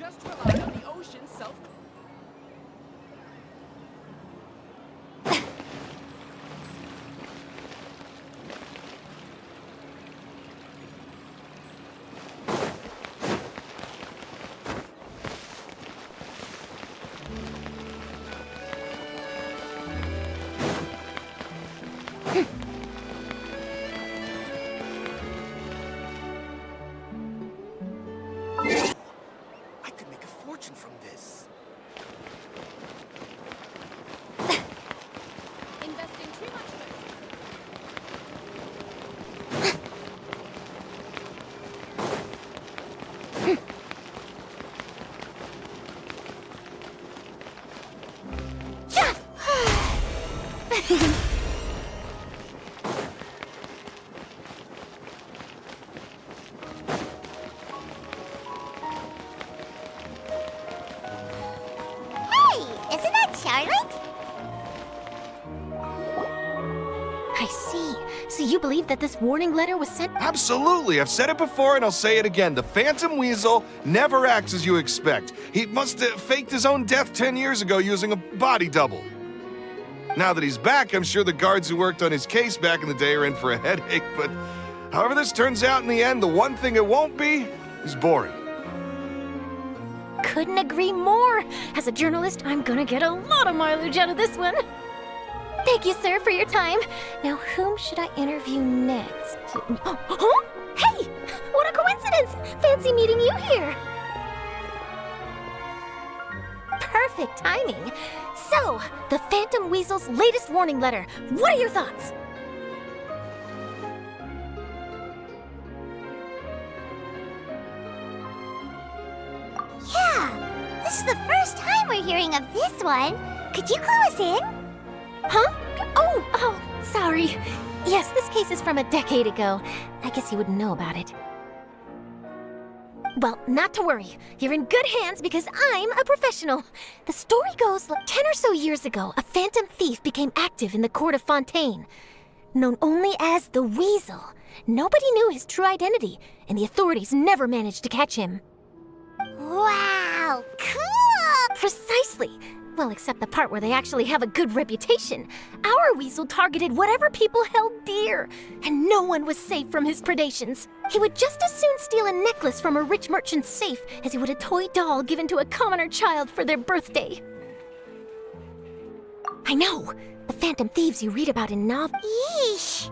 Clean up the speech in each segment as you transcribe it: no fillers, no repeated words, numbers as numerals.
just rely on the ocean's self. I could make a fortune from this. Investing too much. Isn't that Charlotte? I see. So you believe that this warning letter was sent? Absolutely. I've said it before and I'll say it again. The Phantom Weasel never acts as you expect. He must have faked his own death 10 years ago using a body double. Now that he's back, I'm sure the guards who worked on his case back in the day are in for a headache, but however this turns out in the end, the one thing it won't be is boring. Couldn't agree more. As a journalist, I'm gonna get a lot of mileage out of this one. Thank you, sir, for your time. Now, whom should I interview next? Huh? Hey! What a coincidence! Fancy meeting you here. Perfect timing. So, the Phantom Weasel's latest warning letter. What are your thoughts? Yeah, this is the first time we're hearing of this one. Could you clue us in? Huh? Oh, sorry. Yes, this case is from a decade ago. I guess you wouldn't know about it. Well, not to worry. You're in good hands because I'm a professional. The story goes like 10 or so years ago, a phantom thief became active in the court of Fontaine. Known only as the Weasel. Nobody knew his true identity, and the authorities never managed to catch him. Wow, cool! Precisely. Well, except the part where they actually have a good reputation. Our weasel targeted whatever people held dear, and no one was safe from his predations. He would just as soon steal a necklace from a rich merchant's safe as he would a toy doll given to a commoner child for their birthday. I know, the phantom thieves you read about in novels. Yeesh.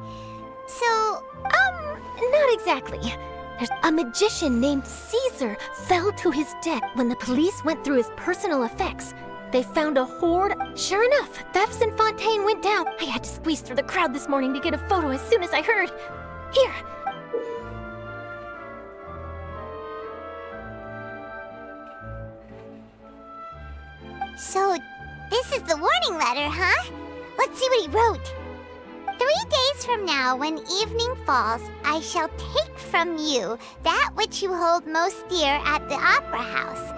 So, Not exactly. There's a magician named Caesar fell to his death when the police went through his personal effects. They found a hoard. Sure enough, thefts in Fontaine went down. I had to squeeze through the crowd this morning to get a photo as soon as I heard. Here. So, this is the warning letter, huh? Let's see what he wrote. 3 days from now, when evening falls, I shall take from you that which you hold most dear at the opera house.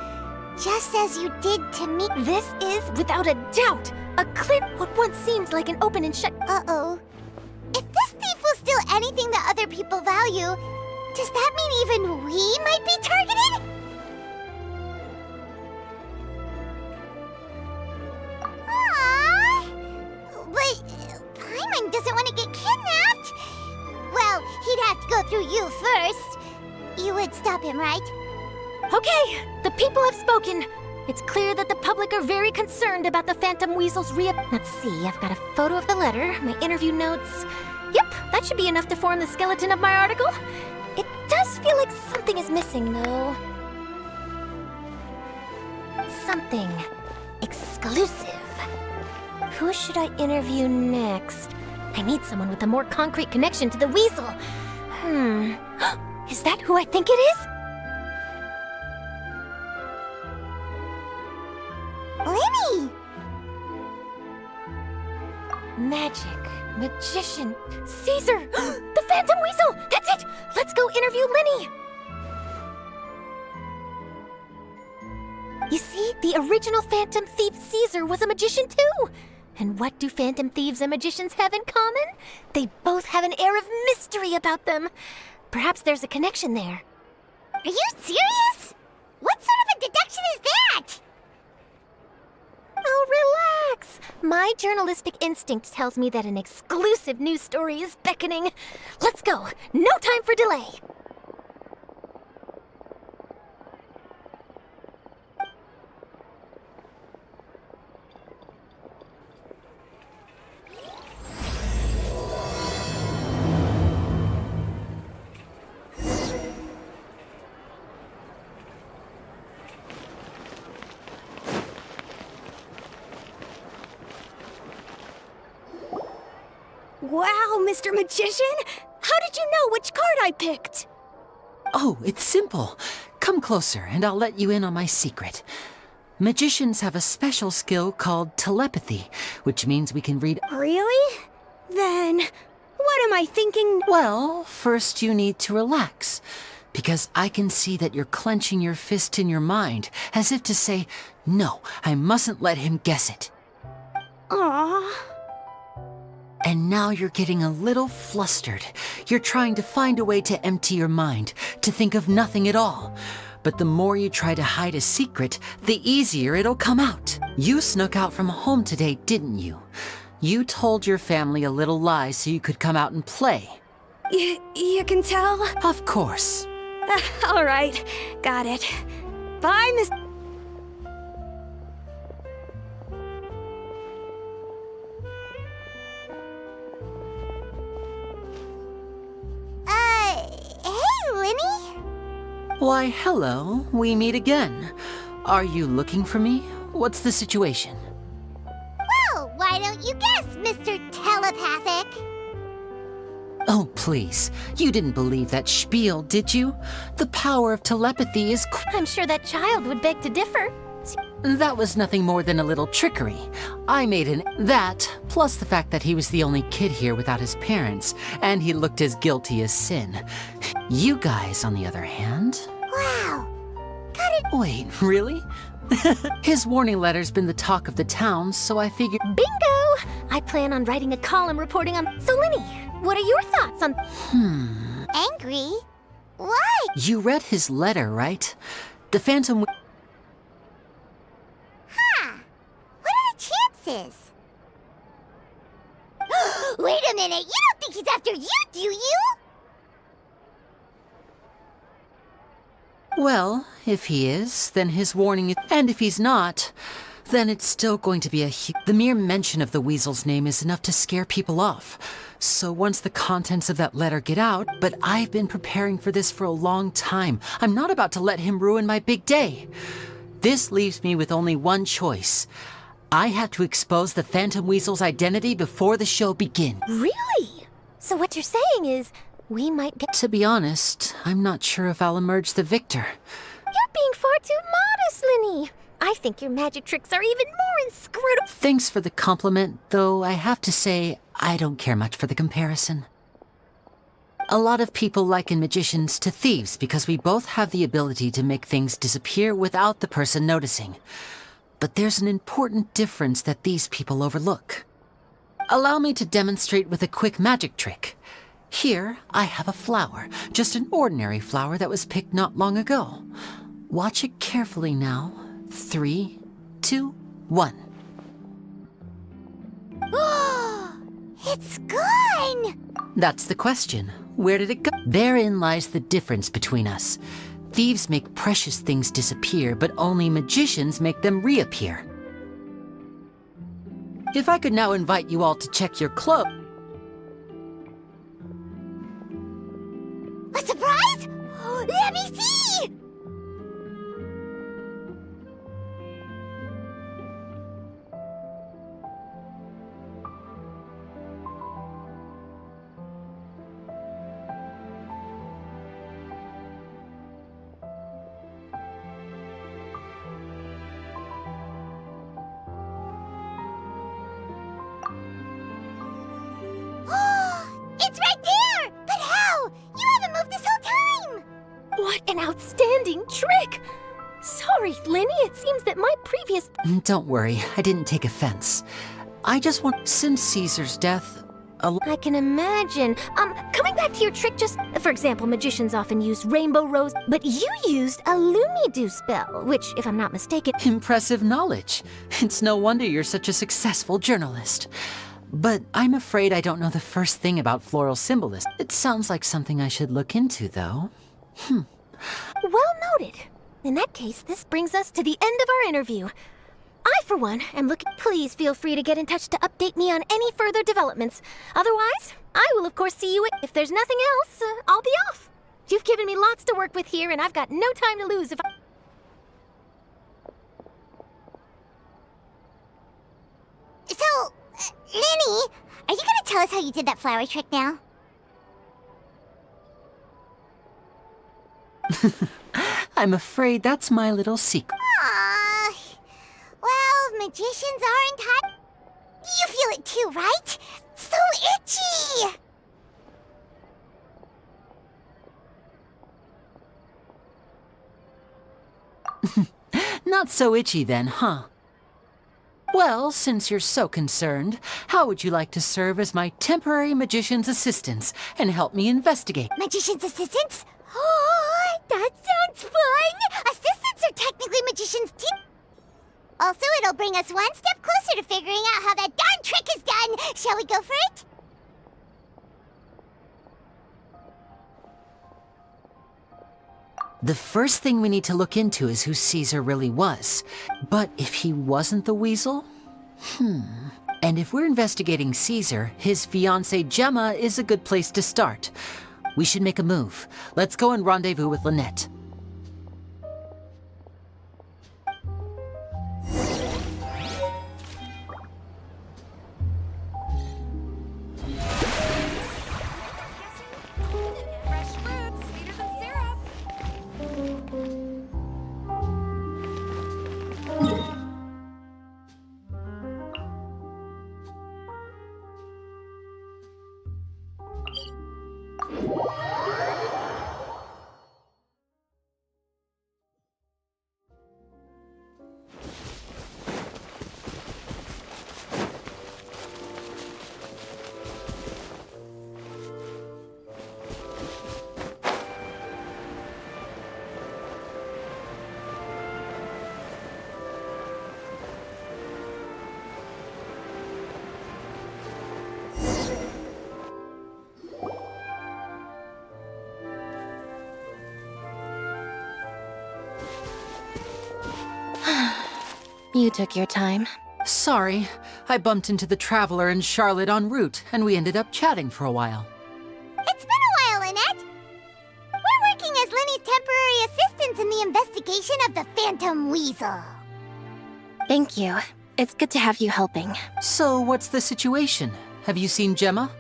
Just as you did to me. This is, without a doubt, a clip what once seemed like an open and shut. Uh-oh. If this thief will steal anything that other people value, does that mean even we might be targeted? Aww. But Paimon doesn't want to get kidnapped. Well, he'd have to go through you first. You would stop him, right? Okay, the people have spoken. It's clear that the public are very concerned about the Phantom Weasel's Let's see, I've got a photo of the letter, my interview notes. Yep, that should be enough to form the skeleton of my article. It does feel like something is missing, though. Something exclusive. Who should I interview next? I need someone with a more concrete connection to the Weasel. Is that who I think it is? Lini! Magic, magician, Caesar, the Phantom Weasel! That's it! Let's go interview Lini! You see, the original Phantom Thief Caesar was a magician too! And what do Phantom Thieves and magicians have in common? They both have an air of mystery about them. Perhaps there's a connection there. Are you serious? What sort of a detective My journalistic instinct tells me that an exclusive news story is beckoning. Let's go. No time for delay. Wow, Mr. Magician! How did you know which card I picked? Oh, it's simple. Come closer and I'll let you in on my secret. Magicians have a special skill called telepathy, which means we can read... Really? Then, what am I thinking? Well, first you need to relax, because I can see that you're clenching your fist in your mind, as if to say, no, I mustn't let him guess it. Aww. And now you're getting a little flustered. You're trying to find a way to empty your mind, to think of nothing at all. But the more you try to hide a secret, the easier it'll come out. You snuck out from home today, didn't you? You told your family a little lie so you could come out and play. You can tell? Of course. All right, got it. Bye, Miss... Hey, Lini? Why, hello. We meet again. Are you looking for me? What's the situation? Well, why don't you guess, Mr. Telepathic? Oh, please. You didn't believe that spiel, did you? The power of telepathy is... I'm sure that child would beg to differ. That was nothing more than a little trickery. I made an... That, plus the fact that he was the only kid here without his parents, and he looked as guilty as sin. You guys, on the other hand... Wow. Got it. Wait, really? His warning letter's been the talk of the town, so I figured... Bingo! I plan on writing a column reporting on... So, Lini, what are your thoughts on... Angry? Why? You read his letter, right? The Phantom... What are the chances? Wait a minute, you don't think he's after you, do you? Well, if he is, then his warning is... And if he's not, then it's still going to be The mere mention of the weasel's name is enough to scare people off. So once the contents of that letter get out... But I've been preparing for this for a long time. I'm not about to let him ruin my big day. This leaves me with only one choice. I have to expose the Phantom Weasel's identity before the show begins. Really? So what you're saying is, we might get... To be honest, I'm not sure if I'll emerge the victor. You're being far too modest, Lini. I think your magic tricks are even more inscrutable. Thanks for the compliment, though I have to say, I don't care much for the comparison. A lot of people liken magicians to thieves because we both have the ability to make things disappear without the person noticing. But there's an important difference that these people overlook. Allow me to demonstrate with a quick magic trick. Here, I have a flower, just an ordinary flower that was picked not long ago. Watch it carefully now. 3, 2, 1. It's gone! That's the question. Where did it go? Therein lies the difference between us. Thieves make precious things disappear, but only magicians make them reappear. If I could now invite you all to check your clothes. A surprise? Let me see! It's right there! But how? You haven't moved this whole time! What an outstanding trick! Sorry, Lini, it seems that my previous... Don't worry, I didn't take offense. I just want... Since Caesar's death, I can imagine. Coming back to your trick, just for example, magicians often use rainbow rose, but you used a Lumidu spell, which, if I'm not mistaken, Impressive knowledge. It's no wonder you're such a successful journalist. But I'm afraid I don't know the first thing about floral symbolism. It sounds like something I should look into, though. Well noted. In that case, this brings us to the end of our interview. I, for one, am looking. Please feel free to get in touch to update me on any further developments. Otherwise, I will of course see you. If there's nothing else, I'll be off. You've given me lots to work with here, and I've got no time to lose if I... So, Lini, are you gonna tell us how you did that flower trick now? I'm afraid that's my little secret. Aww. Well, magicians aren't hot. You feel it too, right? So itchy! Not so itchy then, huh? Well, since you're so concerned, how would you like to serve as my temporary magician's assistants and help me investigate? Magician's assistants? Oh, that sounds fun! Assistants are technically magicians too. Also, it'll bring us one step closer to figuring out how that darn trick is done. Shall we go for it? The first thing we need to look into is who Caesar really was. But if he wasn't the weasel? And if we're investigating Caesar, his fiancée Gemma is a good place to start. We should make a move. Let's go and rendezvous with Lynette. Fresh fruits, sweeter than syrup. You took your time. Sorry, I bumped into the Traveler and Charlotte en route, and we ended up chatting for a while. It's been a while, Lynette. We're working as Lini's temporary assistants in the investigation of the Phantom Weasel. Thank you. It's good to have you helping. So, what's the situation? Have you seen Gemma?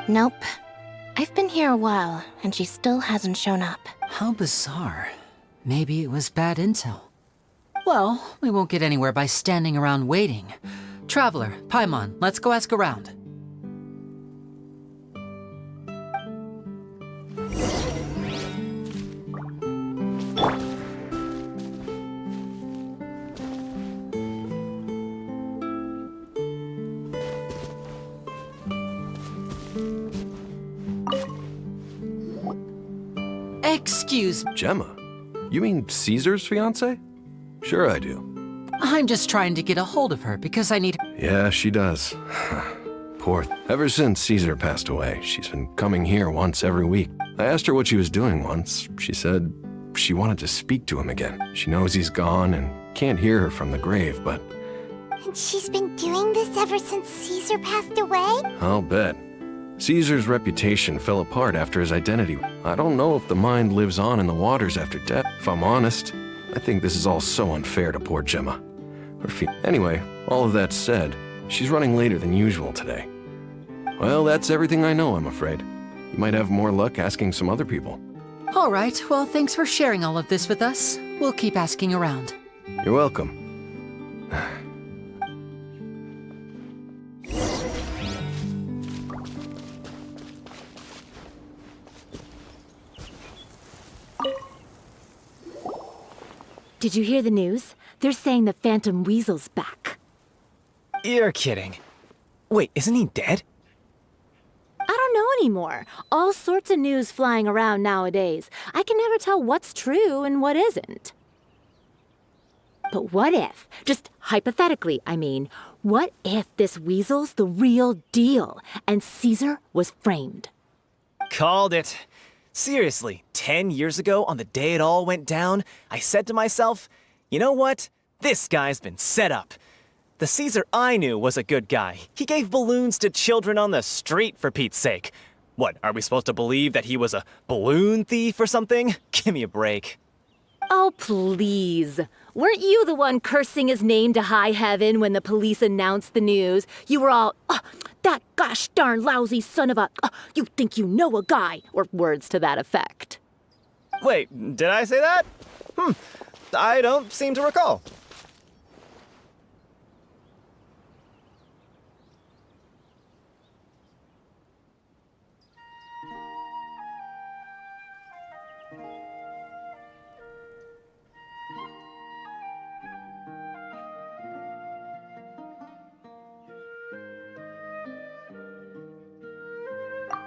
Nope. I've been here a while, and she still hasn't shown up. How bizarre. Maybe it was bad intel. Well, we won't get anywhere by standing around waiting. Traveler, Paimon, let's go ask around. Excuse me. Gemma? You mean Caesar's fiancée? Sure I do. I'm just trying to get a hold of her because I need... Yeah, she does. Ever since Caesar passed away, she's been coming here once every week. I asked her what she was doing once. She said she wanted to speak to him again. She knows he's gone and can't hear her from the grave, but... And she's been doing this ever since Caesar passed away? I'll bet. Caesar's reputation fell apart after his identity. I don't know if the mind lives on in the waters after death. If I'm honest, I think this is all so unfair to poor Gemma. Anyway, all of that said, she's running later than usual today. Well, that's everything I know, I'm afraid. You might have more luck asking some other people. All right, well, thanks for sharing all of this with us. We'll keep asking around. You're welcome. Did you hear the news? They're saying the Phantom Weasel's back. You're kidding. Wait, isn't he dead? anymore. All sorts of news flying around nowadays. I can never tell what's true and what isn't. But what if, just hypothetically, I mean, what if this weasel's the real deal and Caesar was framed? Called it. Seriously, 10 years ago, on the day it all went down, I said to myself, you know what? This guy's been set up. The Caesar I knew was a good guy. He gave balloons to children on the street, for Pete's sake. What, are we supposed to believe that he was a balloon thief or something? Give me a break. Oh, please. Weren't you the one cursing his name to high heaven when the police announced the news? You were all, that gosh darn lousy son of a, you think you know a guy, or words to that effect. Wait, did I say that? I don't seem to recall.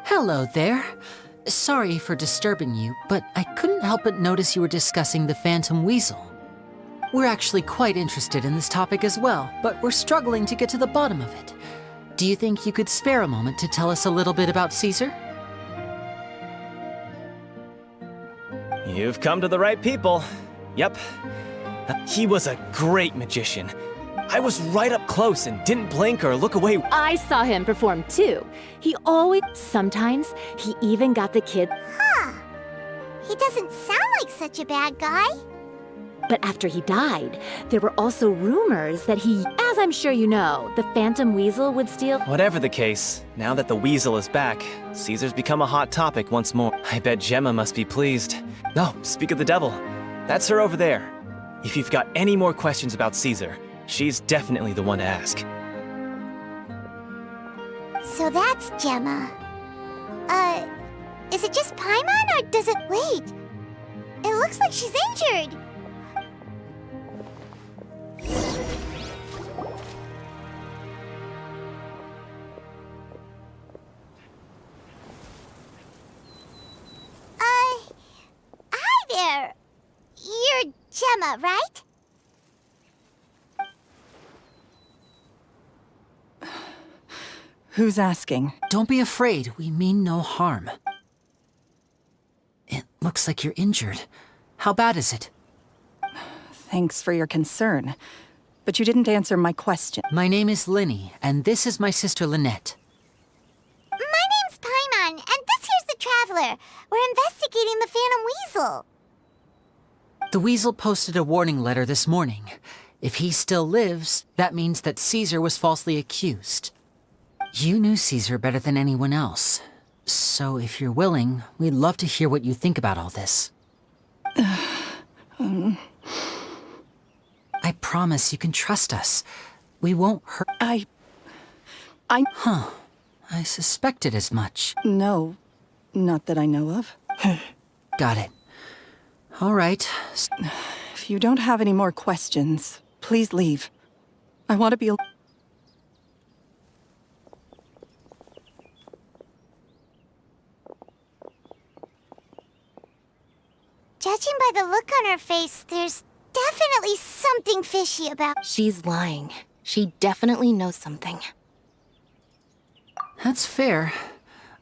Hello there. Sorry for disturbing you, but I couldn't help but notice you were discussing the Phantom Weasel. We're actually quite interested in this topic as well, but we're struggling to get to the bottom of it. Do you think you could spare a moment to tell us a little bit about Caesar? You've come to the right people. Yep. He was a great magician. I was right up close and didn't blink or look away. I saw him perform too. Sometimes he even got the kid. Huh. He doesn't sound like such a bad guy. But after he died, there were also rumors that as I'm sure you know, the Phantom Weasel would steal. Whatever the case, now that the weasel is back, Caesar's become a hot topic once more. I bet Gemma must be pleased. No, speak of the devil. That's her over there. If you've got any more questions about Caesar, she's definitely the one to ask. So that's Gemma. Is it just Paimon or does it... Wait. It looks like she's injured. Hi there. You're Gemma, right? Who's asking? Don't be afraid, we mean no harm. It looks like you're injured. How bad is it? Thanks for your concern, but you didn't answer my question. My name is Lini, and this is my sister Lynette. My name's Paimon, and this here's the Traveler. We're investigating the Phantom Weasel. The Weasel posted a warning letter this morning. If he still lives, that means that Caesar was falsely accused. You knew Caesar better than anyone else. So if you're willing, we'd love to hear what you think about all this. I promise you can trust us. We won't hurt... Huh. I suspected as much. No, not that I know of. Got it. All right. If you don't have any more questions, please leave. I want to be... Judging by the look on her face, there's definitely something fishy about... She's lying. She definitely knows something. That's fair.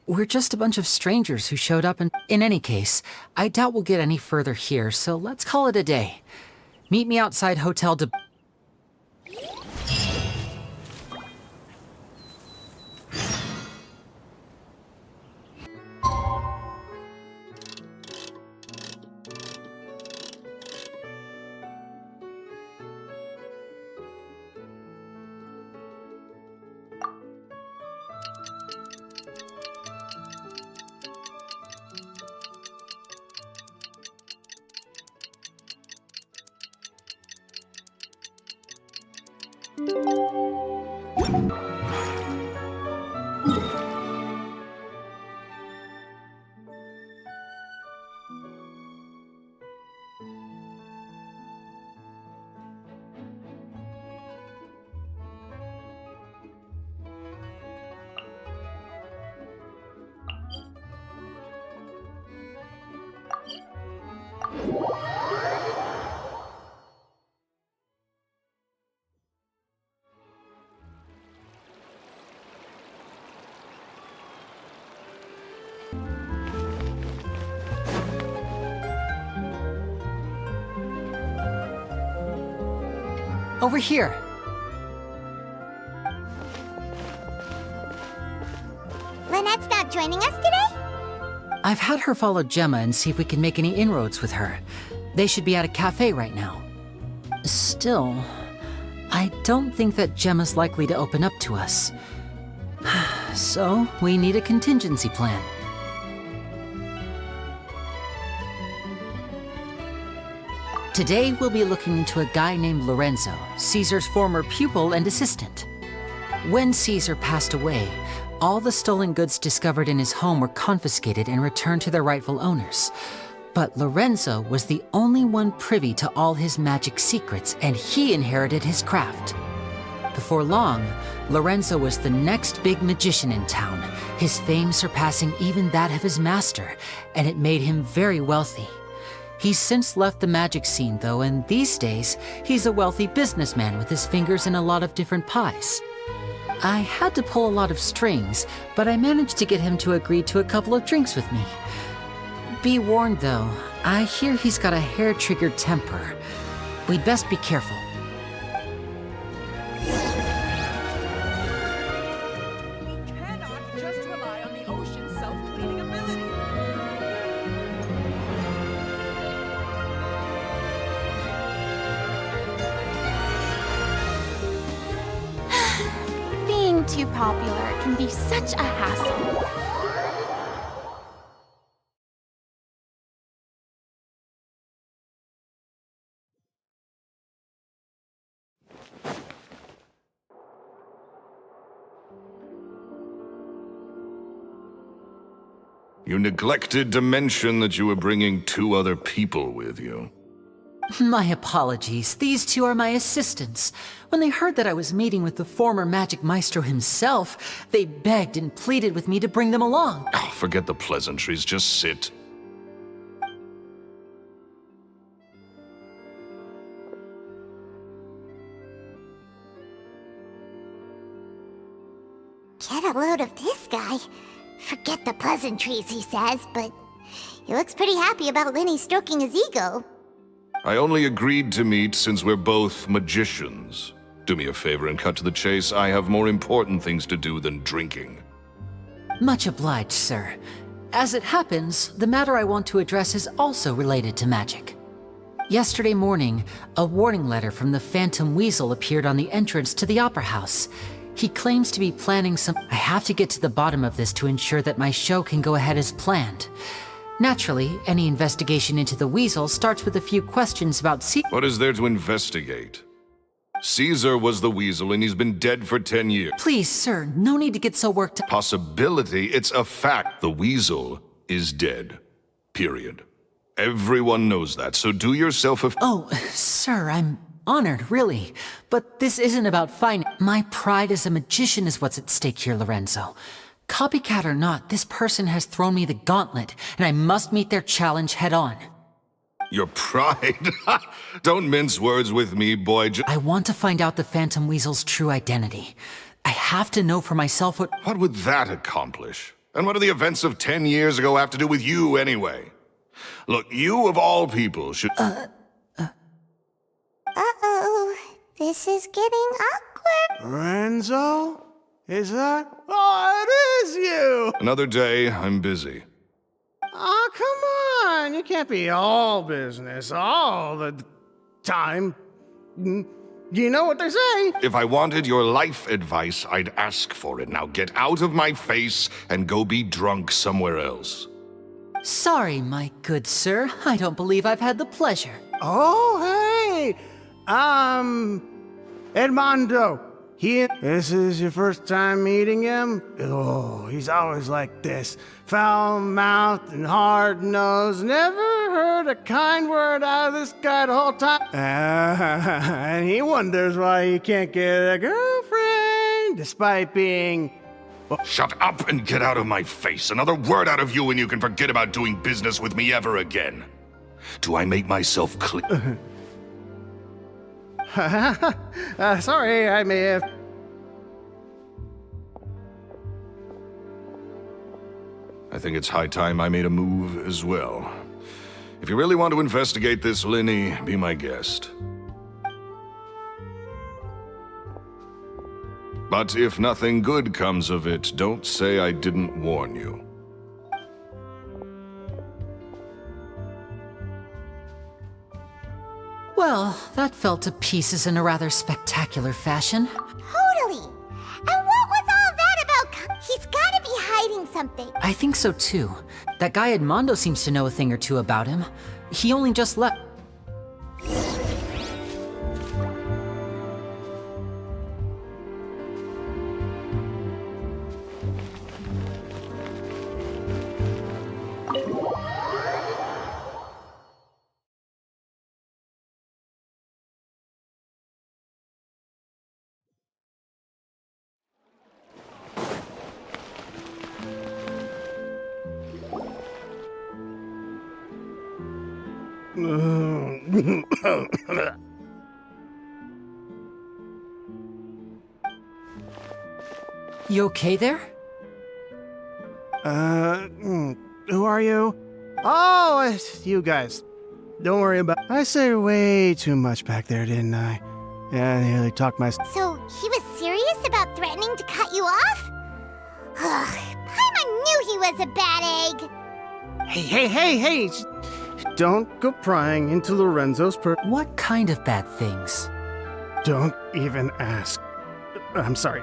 We're just a bunch of strangers who showed up and... In any case, I doubt we'll get any further here, so let's call it a day. Meet me outside Hotel de... over here. Lynette's not joining us today? I've had her follow Gemma and see if we can make any inroads with her. They should be at a cafe right now. Still, I don't think that Gemma's likely to open up to us. So, we need a contingency plan. Today, we'll be looking into a guy named Lorenzo, Caesar's former pupil and assistant. When Caesar passed away, all the stolen goods discovered in his home were confiscated and returned to their rightful owners. But Lorenzo was the only one privy to all his magic secrets, and he inherited his craft. Before long, Lorenzo was the next big magician in town, his fame surpassing even that of his master, and it made him very wealthy. He's since left the magic scene, though, and these days, he's a wealthy businessman with his fingers in a lot of different pies. I had to pull a lot of strings, but I managed to get him to agree to a couple of drinks with me. Be warned, though, I hear he's got a hair-triggered temper. We'd best be careful. We cannot just rely on the ocean's self-cleaning ability. Being too popular can be such a hassle. You neglected to mention that you were bringing 2 other people with you. My apologies. These 2 are my assistants. When they heard that I was meeting with the former magic maestro himself, they begged and pleaded with me to bring them along. Oh, forget the pleasantries, just sit. Get a load of this guy. Forget the pleasantries, he says, but he looks pretty happy about Lini stroking his ego. I only agreed to meet since we're both magicians. Do me a favor and cut to the chase. I have more important things to do than drinking. Much obliged, sir. As it happens, the matter I want to address is also related to magic. Yesterday morning, a warning letter from the Phantom Weasel appeared on the entrance to the Opera House. He claims to be planning some... I have to get to the bottom of this to ensure that my show can go ahead as planned. Naturally, any investigation into the Weasel starts with a few questions about What is there to investigate? Caesar was the Weasel and he's been dead for 10 years. Please, sir, no need to get so worked up. Possibility, it's a fact. The Weasel is dead. Period. Everyone knows that, so do yourself a... Oh, sir, I'm honored, really. But this isn't about my pride as a magician is what's at stake here, Lorenzo. Copycat or not, this person has thrown me the gauntlet, and I must meet their challenge head-on. Your pride? Don't mince words with me, boy. I want to find out the Phantom Weasel's true identity. I have to know for myself what... What would that accomplish? And what do the events of 10 years ago have to do with you, anyway? Look, you of all people should... Uh-oh. This is getting awkward. Lorenzo? Is that? Oh, it is you! Another day, I'm busy. Oh, come on! You can't be all business all the time. You know what they say. If I wanted your life advice, I'd ask for it. Now get out of my face and go be drunk somewhere else. Sorry, my good sir. I don't believe I've had the pleasure. Oh, hey! Edmondo. This is your first time meeting him? Oh, he's always like this. Foul-mouthed and hard-nosed. Never heard a kind word out of this guy the whole time. And he wonders why he can't get a girlfriend, despite being... Shut up and get out of my face. Another word out of you and you can forget about doing business with me ever again. Do I make myself clear? Sorry, I may have... I think it's high time I made a move as well. If you really want to investigate this, Lini, be my guest. But if nothing good comes of it, don't say I didn't warn you. Well, that fell to pieces in a rather spectacular fashion. Totally. And what was all that about? He's gotta be hiding something. I think so too. That guy Edmondo seems to know a thing or two about him. He only just left. You okay there? Who are you? Oh, it's you guys. Don't worry about it. I said way too much back there, didn't I? Yeah, I nearly talked my... So he was serious about threatening to cut you off? Ugh, Paimon knew he was a bad egg. Hey! Don't go prying into Lorenzo's What kind of bad things? Don't even ask. I'm sorry.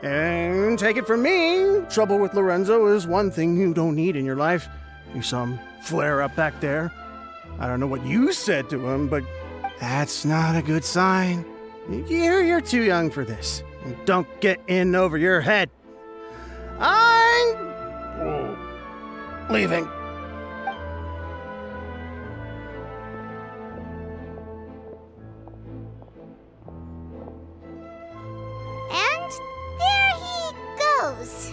And take it from me, trouble with Lorenzo is one thing you don't need in your life. You saw him flare up back there. I don't know what you said to him, but that's not a good sign. You're too young for this. Don't get in over your head. I'm leaving. And there he goes.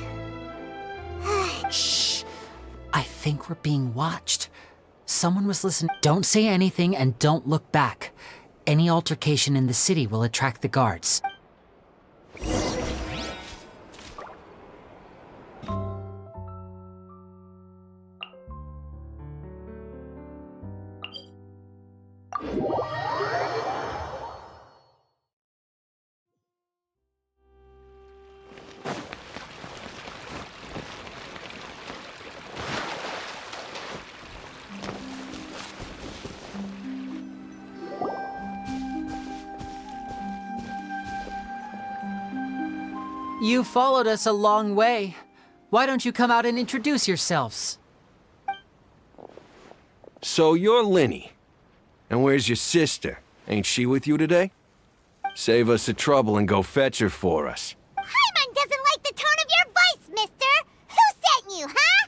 Shh! I think we're being watched. Someone was listening. Don't say anything and don't look back. Any altercation in the city will attract the guards. You followed us a long way. Why don't you come out and introduce yourselves? So you're Lini. And where's your sister? Ain't she with you today? Save us the trouble and go fetch her for us. Paimon doesn't like the tone of your voice, mister. Who sent you, huh?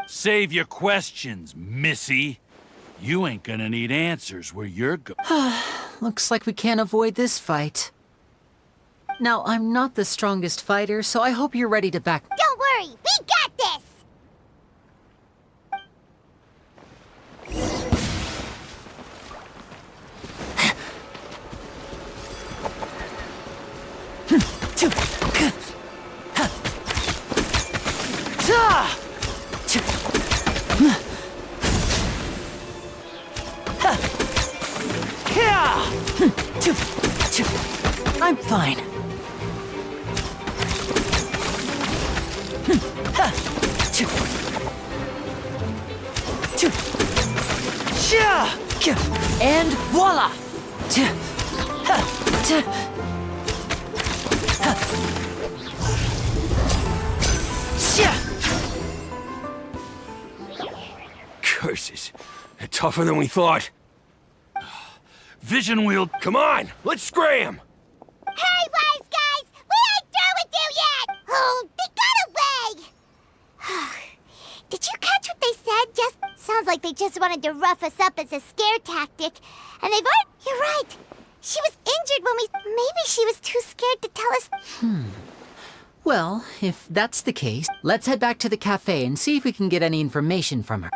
Save your questions, missy. You ain't gonna need answers where you're going. Looks like we can't avoid this fight. Now, I'm not the strongest fighter, so I hope you're ready to back. Don't worry, we got this! I'm fine. And voila! Curses. They're tougher than we thought. Vision wheel. Come on, let's scram! Hey, wise guys! We ain't through with you yet! Oh, they got away! Did you catch what they said? Just sounds like they just wanted to rough us up as a scare tactic. And they've already... You're right. She was injured when we... Maybe she was too scared to tell us... Well, if that's the case, let's head back to the cafe and see if we can get any information from her.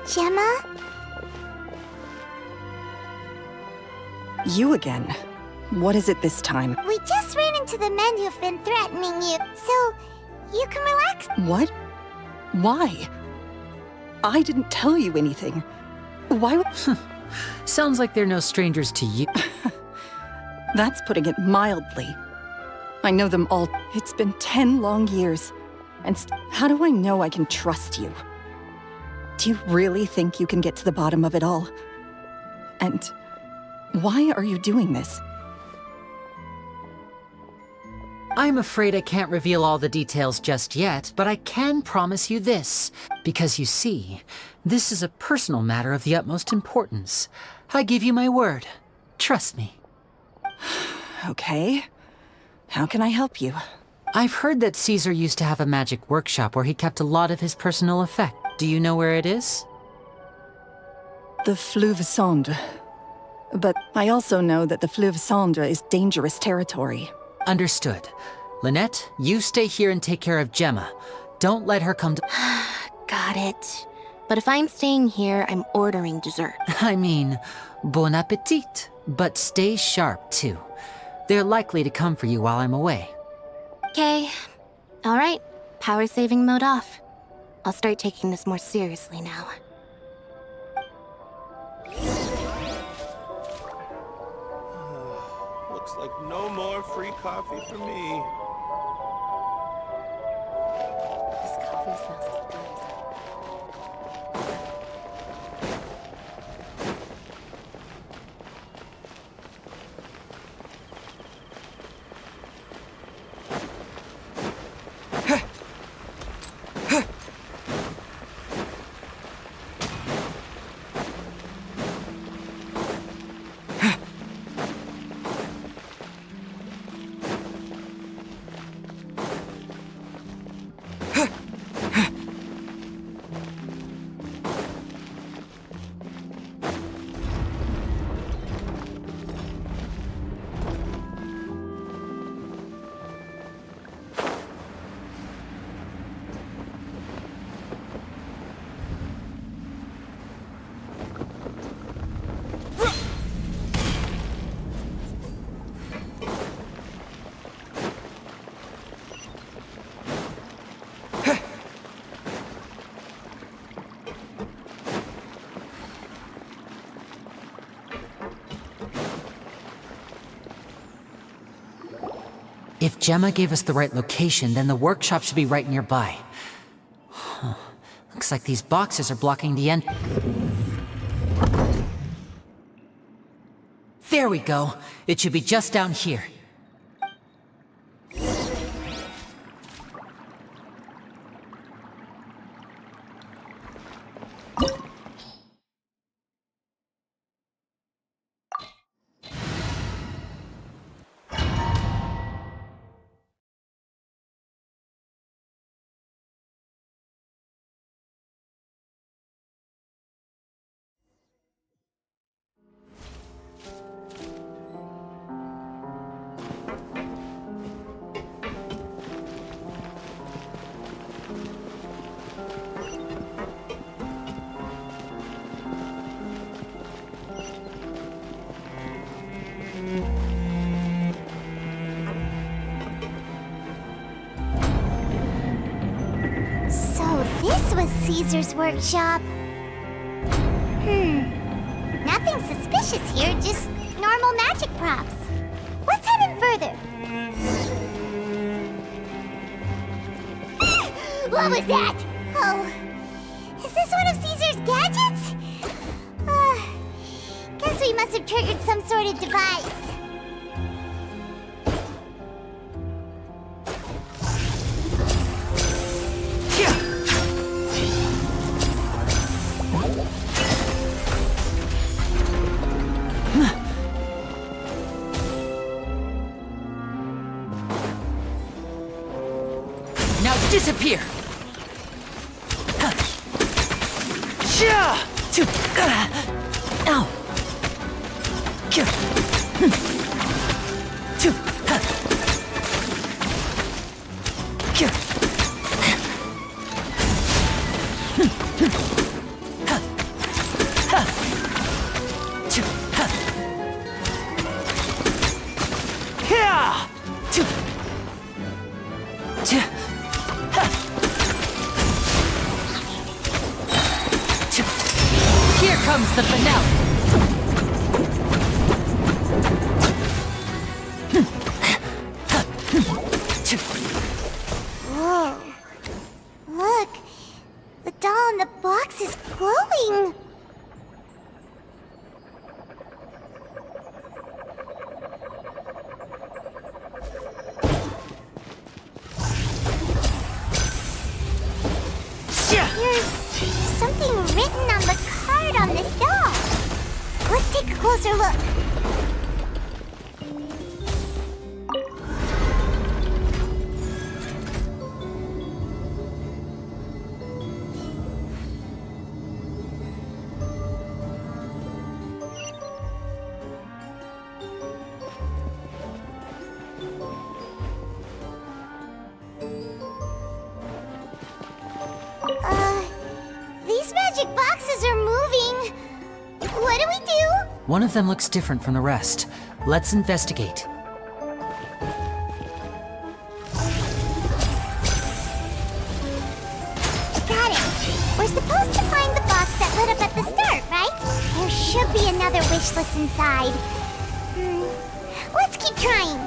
Gemma? You again. What is it this time? We just ran into the men who've been threatening you, so you can relax. What? Why? I didn't tell you anything. Why would... Sounds like they're no strangers to you. That's putting it mildly. I know them all. It's been 10 long years. And how do I know I can trust you? Do you really think you can get to the bottom of it all? And why are you doing this? I'm afraid I can't reveal all the details just yet, but I can promise you this. Because you see, this is a personal matter of the utmost importance. I give you my word. Trust me. Okay. How can I help you? I've heard that Caesar used to have a magic workshop where he kept a lot of his personal effects. Do you know where it is? The Fleuve Cendre. But I also know that the Fleuve Cendre is dangerous territory. Understood. Lynette, you stay here and take care of Gemma. Don't let her come to... Got it. But if I'm staying here, I'm ordering dessert. I mean, bon appetit. But stay sharp, too. They're likely to come for you while I'm away. Okay. All right. Power saving mode off. I'll start taking this more seriously now. Looks like no more free coffee for me. This coffee smells as good as If Gemma gave us the right location, then the workshop should be right nearby. Huh. Looks like these boxes are blocking the end. There we go. It should be just down here. This was Caesar's workshop. Nothing suspicious here, just normal magic props. Let's head in further. What was that? Oh, is this one of Caesar's gadgets? Guess we must have triggered some sort of device. Now disappear! Ow! Here comes the finale. Whoa. Look. The doll in the box is glowing. There's something written on the card on this doll. Let's take a closer look. These magic boxes are moving. What do we do? One of them looks different from the rest. Let's investigate. Got it. We're supposed to find the box that lit up at the start, right? There should be another wish list inside. Let's keep trying.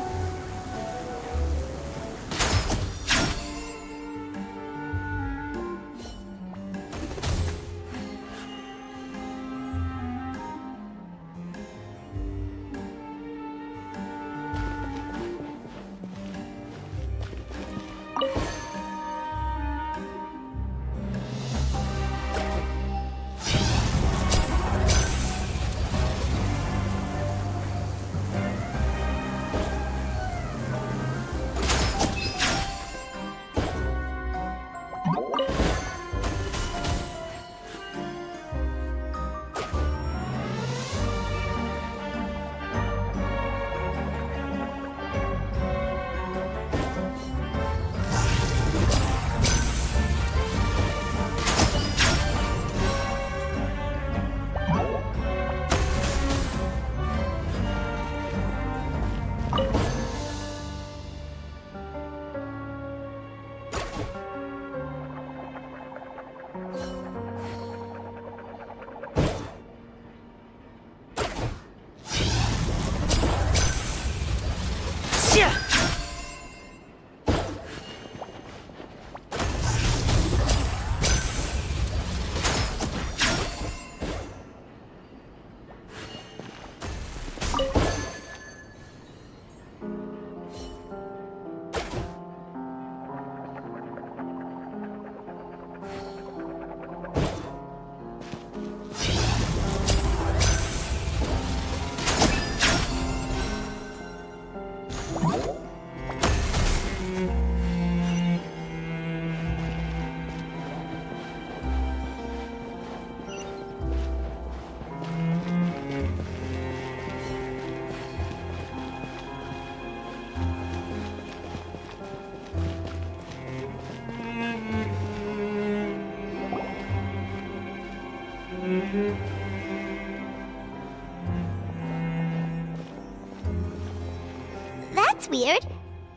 That's weird.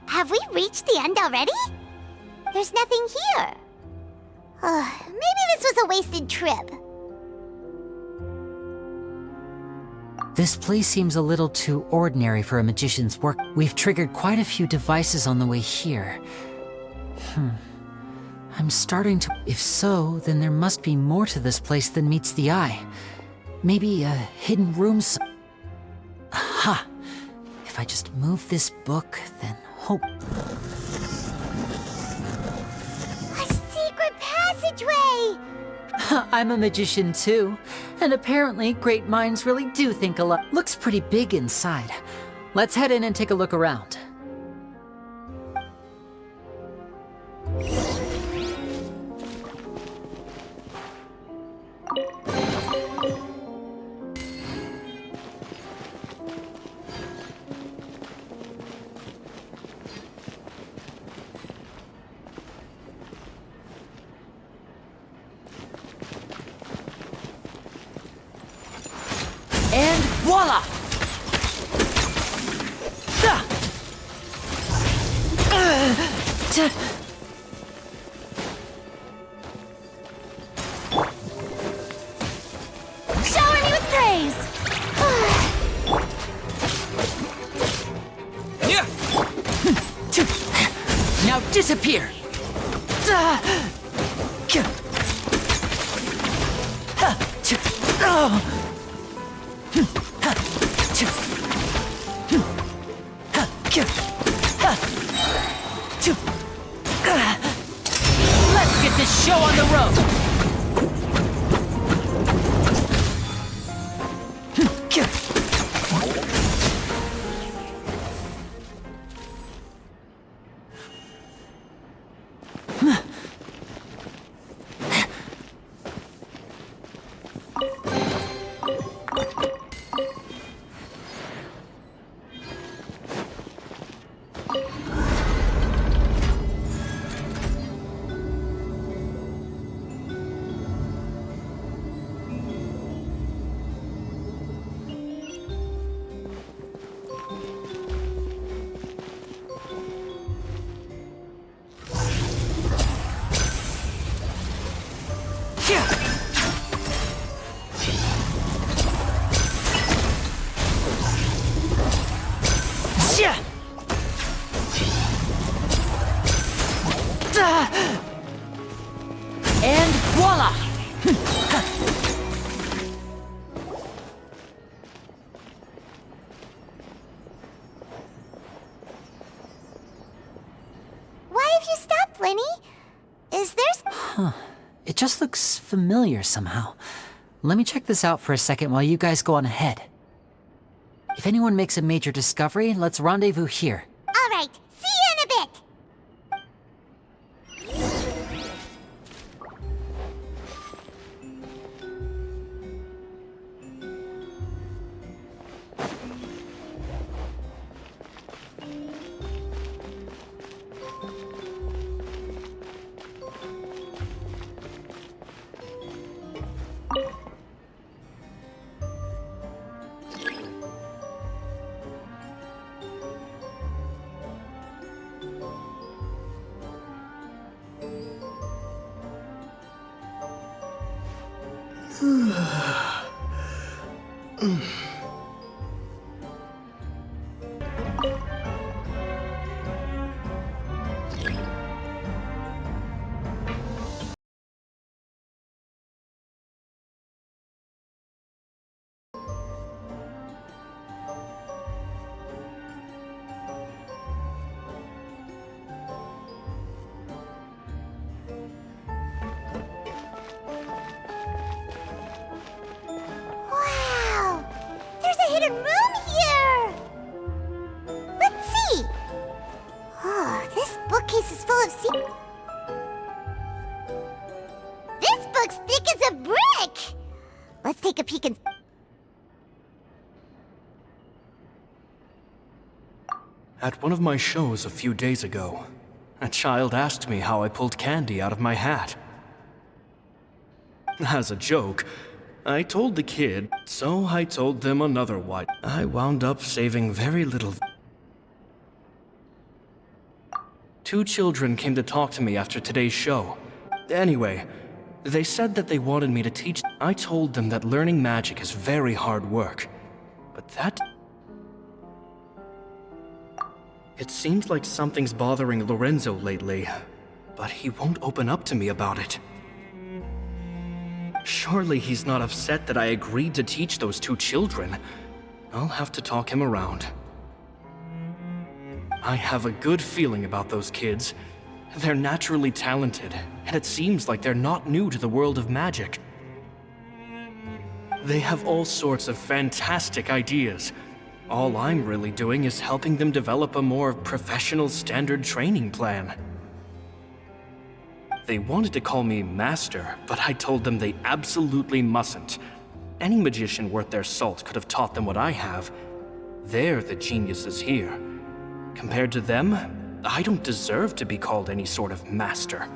Have we reached the end already? There's nothing here. Maybe this was a wasted trip. This place seems a little too ordinary for a magician's work. We've triggered quite a few devices on the way here. I'm starting to... If so, then there must be more to this place than meets the eye. Maybe a hidden room... Aha! If I just move this book, then hope... A secret passageway! I'm a magician too, and apparently great minds really do think a lot. Looks pretty big inside. Let's head in and take a look around. And voila! Shower me with praise! Now disappear! Let's get this show on the road! And voila! Why have you stopped, Lini? Is there... It just looks familiar somehow. Let me check this out for a second while you guys go on ahead. If anyone makes a major discovery, let's rendezvous here. All right, see you in a bit! Wow! There's a hidden room here! Let's see! Oh, this bookcase is full of This book's thick as a brick! Let's take a peek and... At one of my shows a few days ago, a child asked me how I pulled candy out of my hat. As a joke, I told the kid, so I told them another one. I wound up saving very little. 2 children came to talk to me after today's show. Anyway, they said that they wanted me to teach. I told them that learning magic is very hard work, but that... It seems like something's bothering Lorenzo lately, but he won't open up to me about it. Surely he's not upset that I agreed to teach those 2 children. I'll have to talk him around. I have a good feeling about those kids. They're naturally talented, and it seems like they're not new to the world of magic. They have all sorts of fantastic ideas. All I'm really doing is helping them develop a more professional standard training plan. They wanted to call me Master, but I told them they absolutely mustn't. Any magician worth their salt could have taught them what I have. They're the geniuses here. Compared to them, I don't deserve to be called any sort of Master.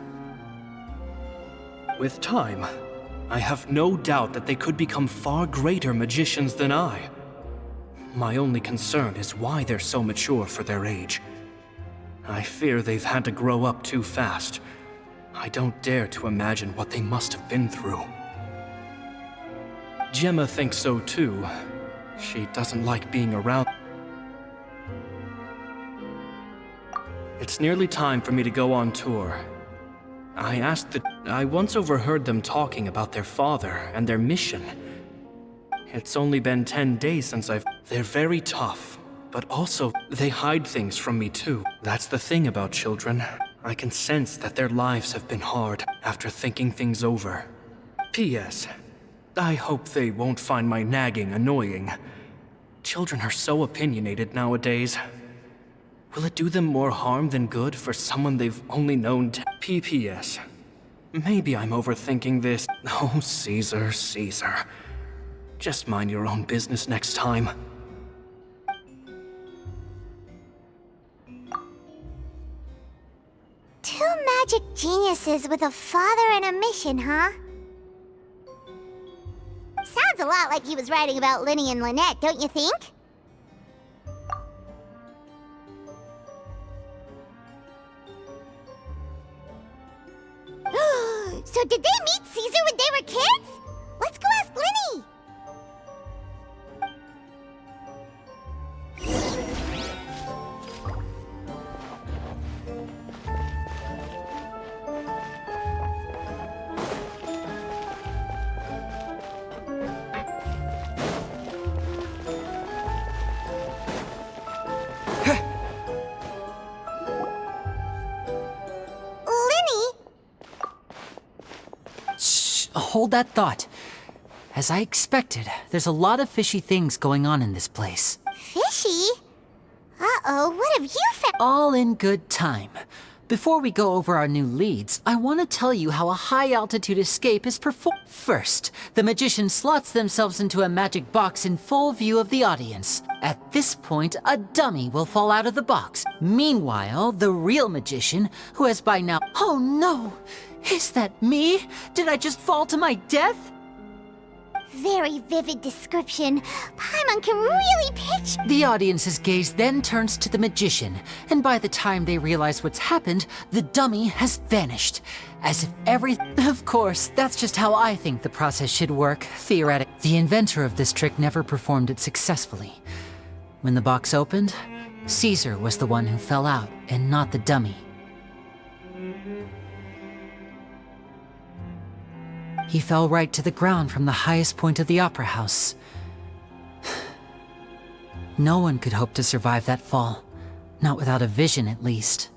With time, I have no doubt that they could become far greater magicians than I. My only concern is why they're so mature for their age. I fear they've had to grow up too fast. I don't dare to imagine what they must have been through. Gemma thinks so too. She doesn't like being around. It's nearly time for me to go on tour. I once overheard them talking about their father and their mission. It's only been 10 days since They're very tough, but also they hide things from me too. That's the thing about children. I can sense that their lives have been hard after thinking things over. P.S. I hope they won't find my nagging annoying. Children are so opinionated nowadays. Will it do them more harm than good for someone they've only known P.P.S. Maybe I'm overthinking this. Oh, Caesar, Caesar. Just mind your own business next time. Two magic geniuses with a father and a mission, huh? Sounds a lot like he was writing about Lini and Lynette, don't you think? So did they meet Caesar when they were kids? Let's go ask Lini! Hold that thought. As I expected, there's a lot of fishy things going on in this place. Fishy? Uh-oh, what have you found? All in good time. Before we go over our new leads, I want to tell you how a high-altitude escape is performed. First, the magician slots themselves into a magic box in full view of the audience. At this point, a dummy will fall out of the box. Meanwhile, the real magician, who has by now... Oh no! Is that me? Did I just fall to my death? Very vivid description. Paimon can really picture... The audience's gaze then turns to the magician, and by the time they realize what's happened, the dummy has vanished. As if Of course, that's just how I think the process should work, theoretically. The inventor of this trick never performed it successfully. When the box opened, Caesar was the one who fell out, and not the dummy. He fell right to the ground from the highest point of the opera house. No one could hope to survive that fall. Not without a vision, at least.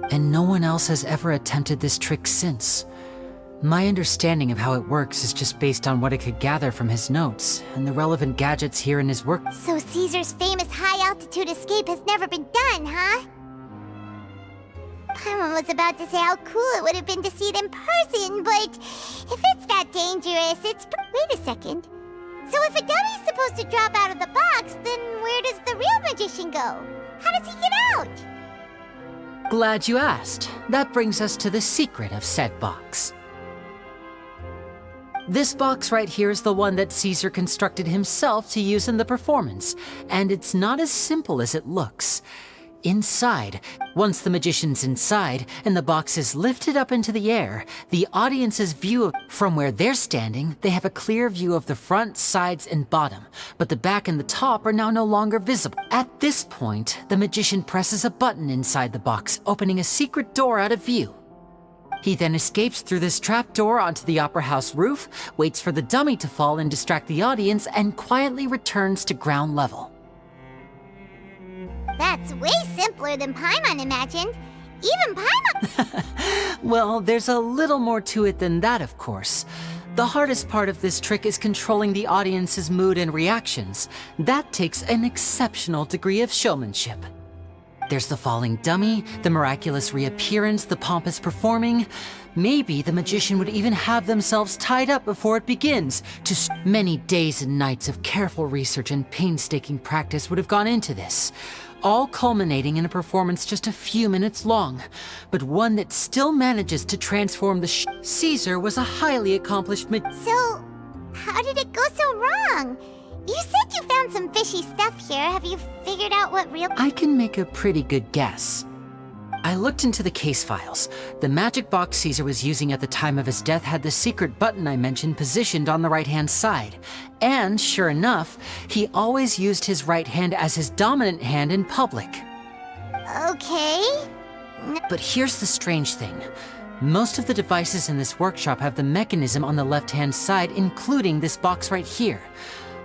And no one else has ever attempted this trick since. My understanding of how it works is just based on what I could gather from his notes and the relevant gadgets here in his work. So Caesar's famous high-altitude escape has never been done, huh? Paimon was about to say how cool it would have been to see it in person, but if it's that dangerous, it's... Wait a second. So if a dummy's supposed to drop out of the box, then where does the real magician go? How does he get out? Glad you asked. That brings us to the secret of said box. This box right here is the one that Caesar constructed himself to use in the performance, and it's not as simple as it looks. Inside, once the magician's inside and the box is lifted up into the air, the audience's view from where they're standing, they have a clear view of the front, sides, and bottom, but the back and the top are now no longer visible. At this point, the magician presses a button inside the box, opening a secret door out of view. He then escapes through this trapdoor onto the opera house roof, waits for the dummy to fall and distract the audience, and quietly returns to ground level. That's way simpler than Paimon imagined. Even Paimon... Well, there's a little more to it than that, of course. The hardest part of this trick is controlling the audience's mood and reactions. That takes an exceptional degree of showmanship. There's the falling dummy, the miraculous reappearance, the pompous performing. Maybe the magician would even have themselves tied up before it begins. Many days and nights of careful research and painstaking practice would have gone into this, all culminating in a performance just a few minutes long, but one that still manages to transform the Caesar was a highly accomplished So, how did it go so wrong? You said you found some fishy stuff here. Have you figured out what real... I can make a pretty good guess. I looked into the case files. The magic box Caesar was using at the time of his death had the secret button I mentioned positioned on the right-hand side. And, sure enough, he always used his right hand as his dominant hand in public. Okay. But here's the strange thing. Most of the devices in this workshop have the mechanism on the left-hand side, including this box right here,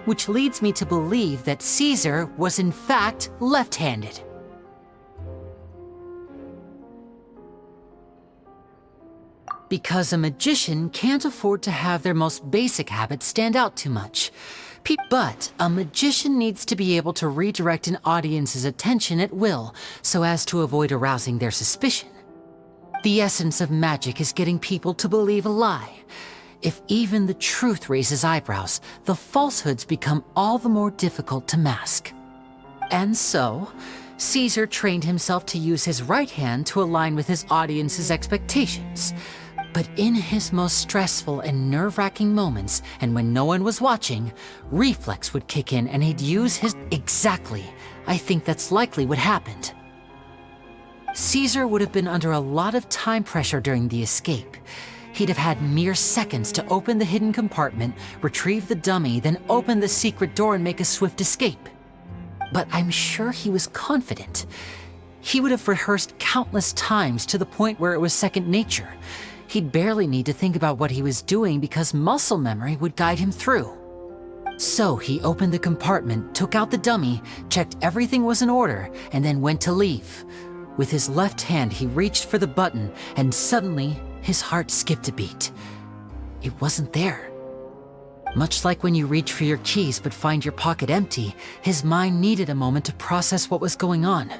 which leads me to believe that Caesar was in fact left-handed. Because a magician can't afford to have their most basic habits stand out too much. But a magician needs to be able to redirect an audience's attention at will, so as to avoid arousing their suspicion. The essence of magic is getting people to believe a lie. If even the truth raises eyebrows, the falsehoods become all the more difficult to mask. And so, Caesar trained himself to use his right hand to align with his audience's expectations. But in his most stressful and nerve-wracking moments, and when no one was watching, reflex would kick in and he'd use his... Exactly. I think that's likely what happened. Caesar would have been under a lot of time pressure during the escape. He'd have had mere seconds to open the hidden compartment, retrieve the dummy, then open the secret door and make a swift escape. But I'm sure he was confident. He would have rehearsed countless times to the point where it was second nature. He'd barely need to think about what he was doing because muscle memory would guide him through. So he opened the compartment, took out the dummy, checked everything was in order, and then went to leave. With his left hand, he reached for the button, and suddenly, his heart skipped a beat. It wasn't there. Much like when you reach for your keys but find your pocket empty, his mind needed a moment to process what was going on.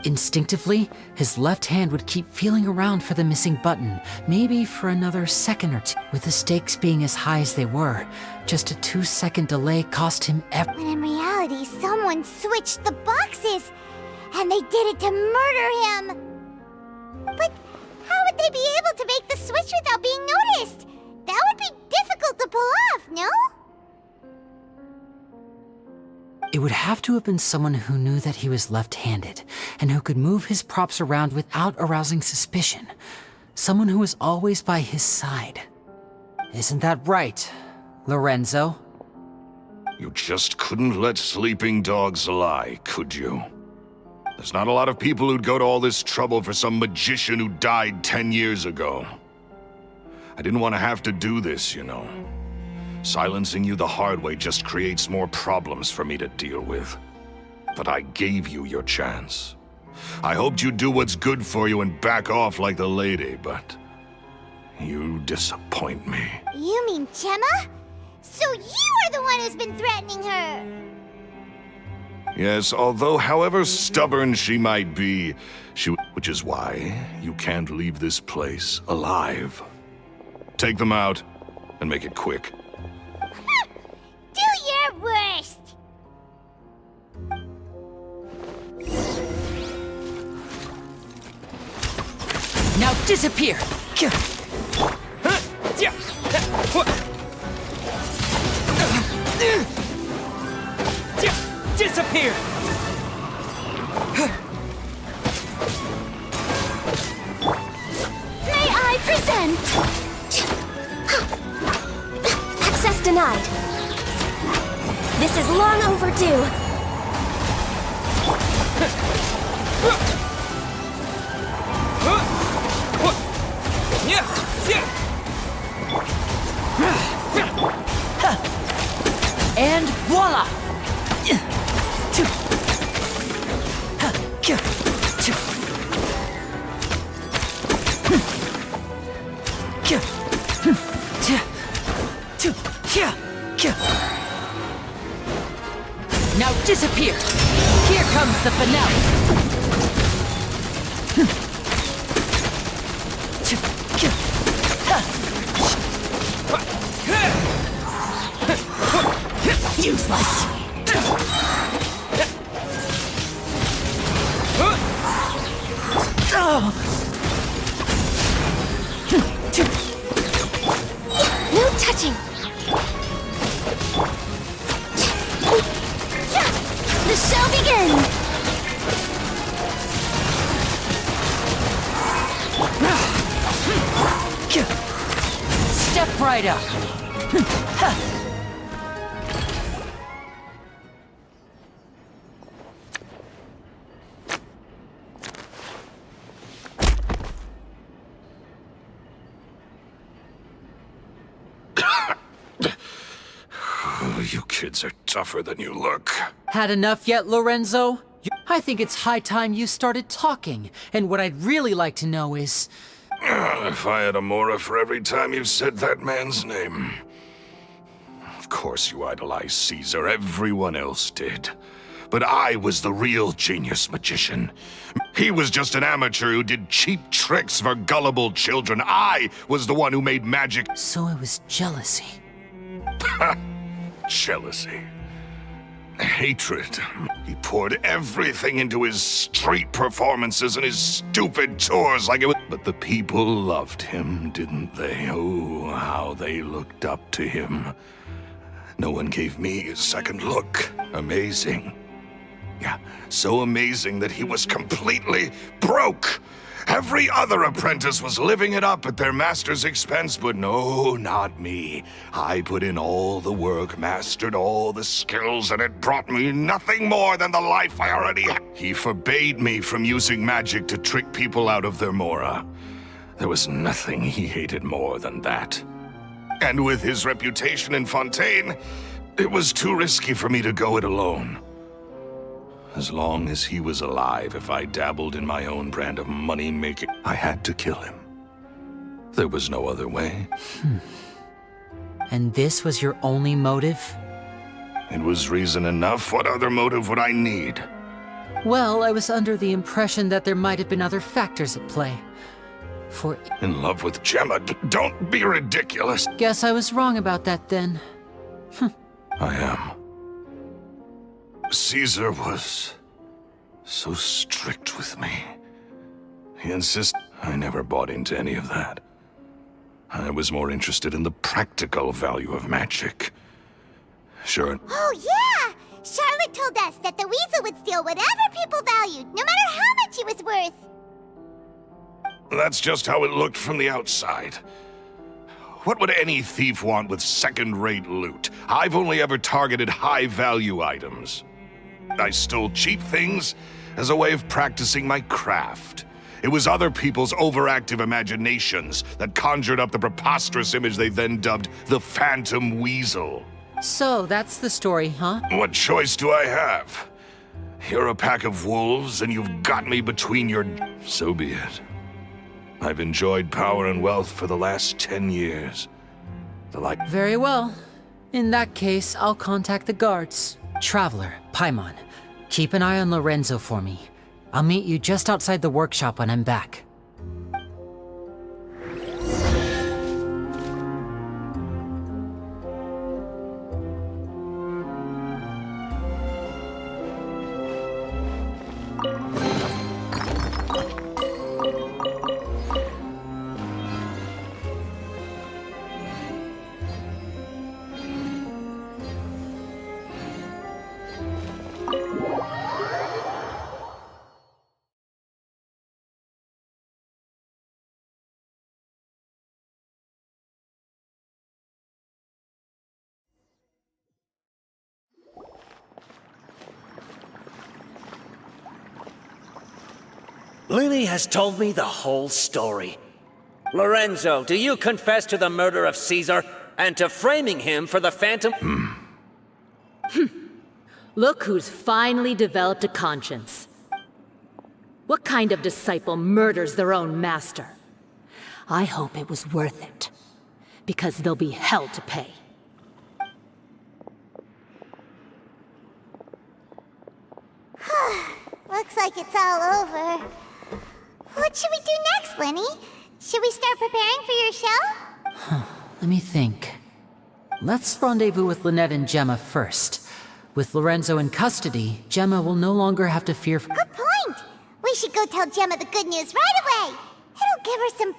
Instinctively, his left hand would keep feeling around for the missing button, maybe for another second or two. With the stakes being as high as they were, just a 2-second delay cost him When in reality, someone switched the boxes, and they did it to murder him. But how would they be able to make the switch without being noticed? That would be difficult to pull off, no? It would have to have been someone who knew that he was left-handed, and who could move his props around without arousing suspicion. Someone who was always by his side. Isn't that right, Lorenzo? You just couldn't let sleeping dogs lie, could you? There's not a lot of people who'd go to all this trouble for some magician who died 10 years ago. I didn't want to have to do this, you know. Silencing you the hard way just creates more problems for me to deal with. But I gave you your chance. I hoped you'd do what's good for you and back off like the lady, but you disappoint me. You mean Gemma? So you are the one who's been threatening her! Yes, although however stubborn she might be, which is why you can't leave this place alive. Take them out, and make it quick. Do your worst! Now disappear! Disappear! May I present? Access denied. This is long overdue. And voila! Now disappear! Here comes the finale! Useless! No touching! right up. You kids are tougher than you look. Had enough yet, Lorenzo? I think it's high time you started talking. And what I'd really like to know is... If I had a Mora for every time you said that man's name. Of course you idolized Caesar, everyone else did. But I was the real genius magician. He was just an amateur who did cheap tricks for gullible children. I was the one who made magic. So it was jealousy. Jealousy. Hatred. He poured everything into his street performances and his stupid tours like it was... But the people loved him, didn't they? Oh, how they looked up to him. No one gave me a second look. Amazing. Yeah, so amazing that he was completely broke. Every other apprentice was living it up at their master's expense, but no, not me. I put in all the work, mastered all the skills, and it brought me nothing more than the life I already had. He forbade me from using magic to trick people out of their Mora. There was nothing he hated more than that. And with his reputation in Fontaine, it was too risky for me to go it alone. As long as he was alive, if I dabbled in my own brand of money-making, I had to kill him. There was no other way. And this was your only motive? It was reason enough. What other motive would I need? Well, I was under the impression that there might have been other factors at play. In love with Gemma? Don't be ridiculous. Guess I was wrong about that then. I am. Caesar was so strict with me. He insisted. I never bought into any of that. I was more interested in the practical value of magic. Sure. Oh, yeah! Charlotte told us that the weasel would steal whatever people valued, no matter how much it was worth. That's just how it looked from the outside. What would any thief want with second-rate loot? I've only ever targeted high-value items. I stole cheap things as a way of practicing my craft. It was other people's overactive imaginations that conjured up the preposterous image they then dubbed the Phantom Weasel. So, that's the story, huh? What choice do I have? You're a pack of wolves, and you've got me between your... So be it. I've enjoyed power and wealth for the last 10 years. Very well. In that case, I'll contact the guards. Traveler, Paimon, keep an eye on Lorenzo for me. I'll meet you just outside the workshop when I'm back. Lini has told me the whole story. Lorenzo, do you confess to the murder of Caesar and to framing him for the Phantom? Look who's finally developed a conscience. What kind of disciple murders their own master? I hope it was worth it, because they'll be hell to pay. Looks like it's all over. What should we do next, Lini? Should we start preparing for your show? Let me think. Let's rendezvous with Lynette and Gemma first. With Lorenzo in custody, Gemma will no longer have to fear... Good point! We should go tell Gemma the good news right away! It'll give her some...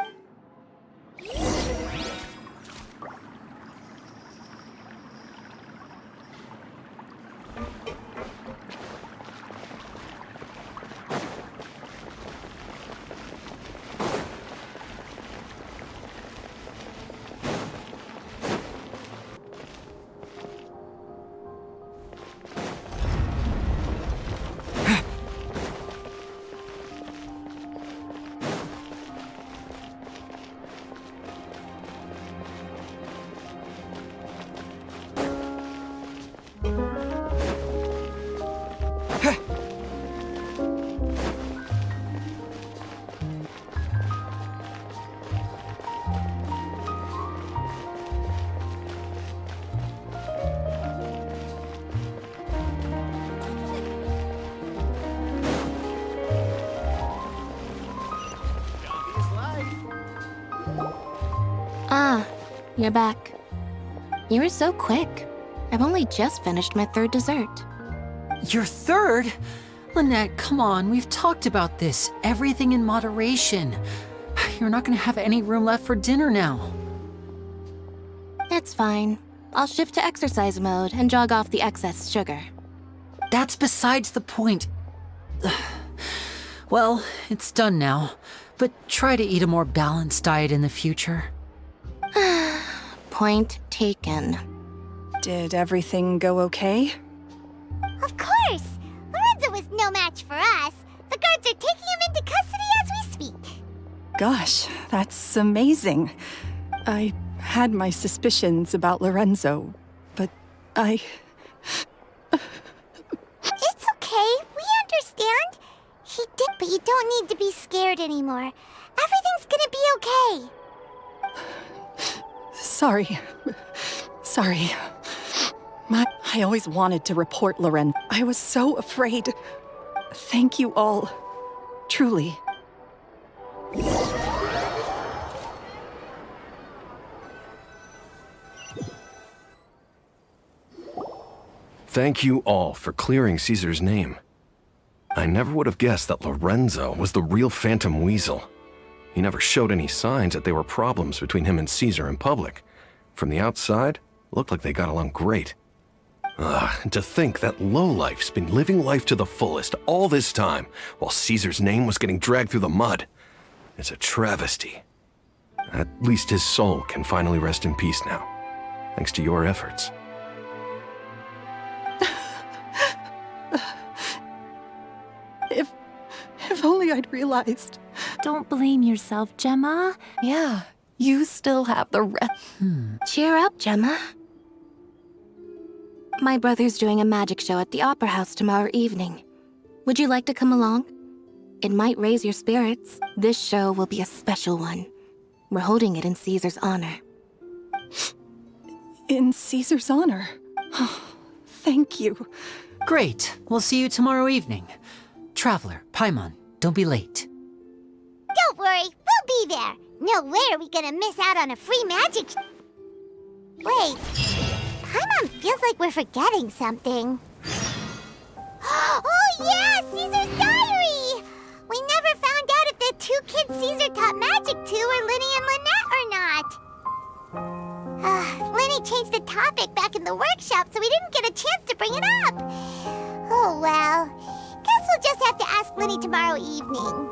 You're back. You were so quick. I've only just finished my third dessert. Your third? Lynette, come on, we've talked about this. Everything in moderation. You're not gonna have any room left for dinner now. It's fine. I'll shift to exercise mode and jog off the excess sugar. That's besides the point. Well, it's done now, but try to eat a more balanced diet in the future. Point taken. Did everything go okay? Of course! Lorenzo was no match for us. The guards are taking him into custody as we speak. Gosh, that's amazing. I had my suspicions about Lorenzo, but I... It's okay, we understand. He did, but you don't need to be scared anymore. Everything's gonna be okay. Sorry. Sorry. I always wanted to report Loren. I was so afraid. Thank you all. Truly. Thank you all for clearing Caesar's name. I never would have guessed that Lorenzo was the real Phantom Weasel. He never showed any signs that there were problems between him and Caesar in public. From the outside, it looked like they got along great. And to think that lowlife's been living life to the fullest all this time, while Caesar's name was getting dragged through the mud. It's a travesty. At least his soul can finally rest in peace now, thanks to your efforts. If only I'd realized. Don't blame yourself, Gemma. Yeah, you still have the rest. Cheer up, Gemma. My brother's doing a magic show at the Opera House tomorrow evening. Would you like to come along? It might raise your spirits. This show will be a special one. We're holding it in Caesar's honor. In Caesar's honor? Thank you. Great. We'll see you tomorrow evening. Traveler, Paimon, don't be late. Don't worry, we'll be there. No way are we gonna miss out on a free magic. Wait, Paimon feels like we're forgetting something. Oh yeah, Caesar's diary! We never found out if the two kids Caesar taught magic to were Lini and Lynette or not. Lini changed the topic back in the workshop, so we didn't get a chance to bring it up. Oh well, guess we'll just have to ask Lini tomorrow evening.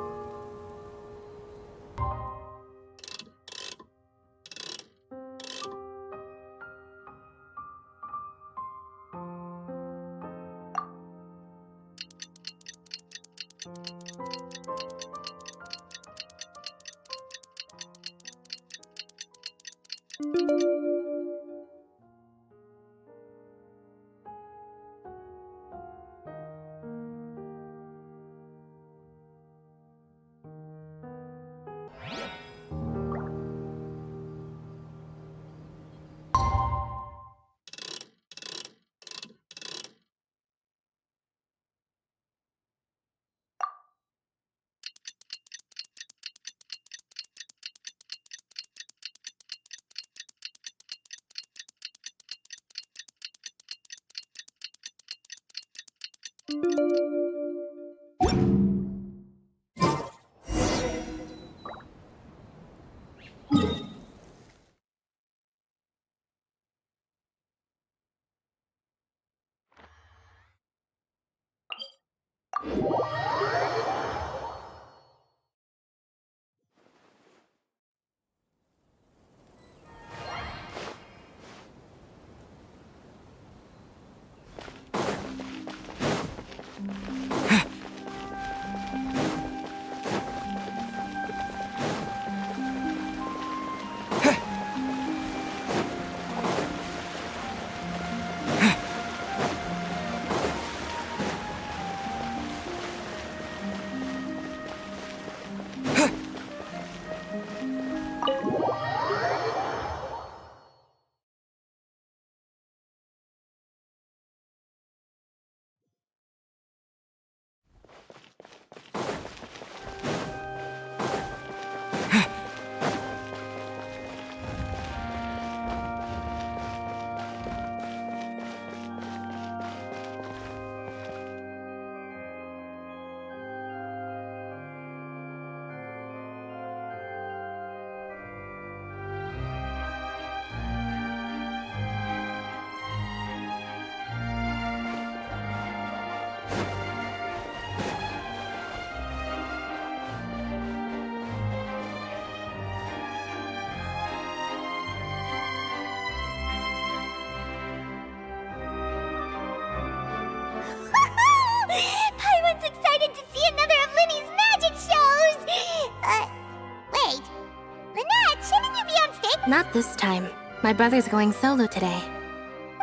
Not this time. My brother's going solo today.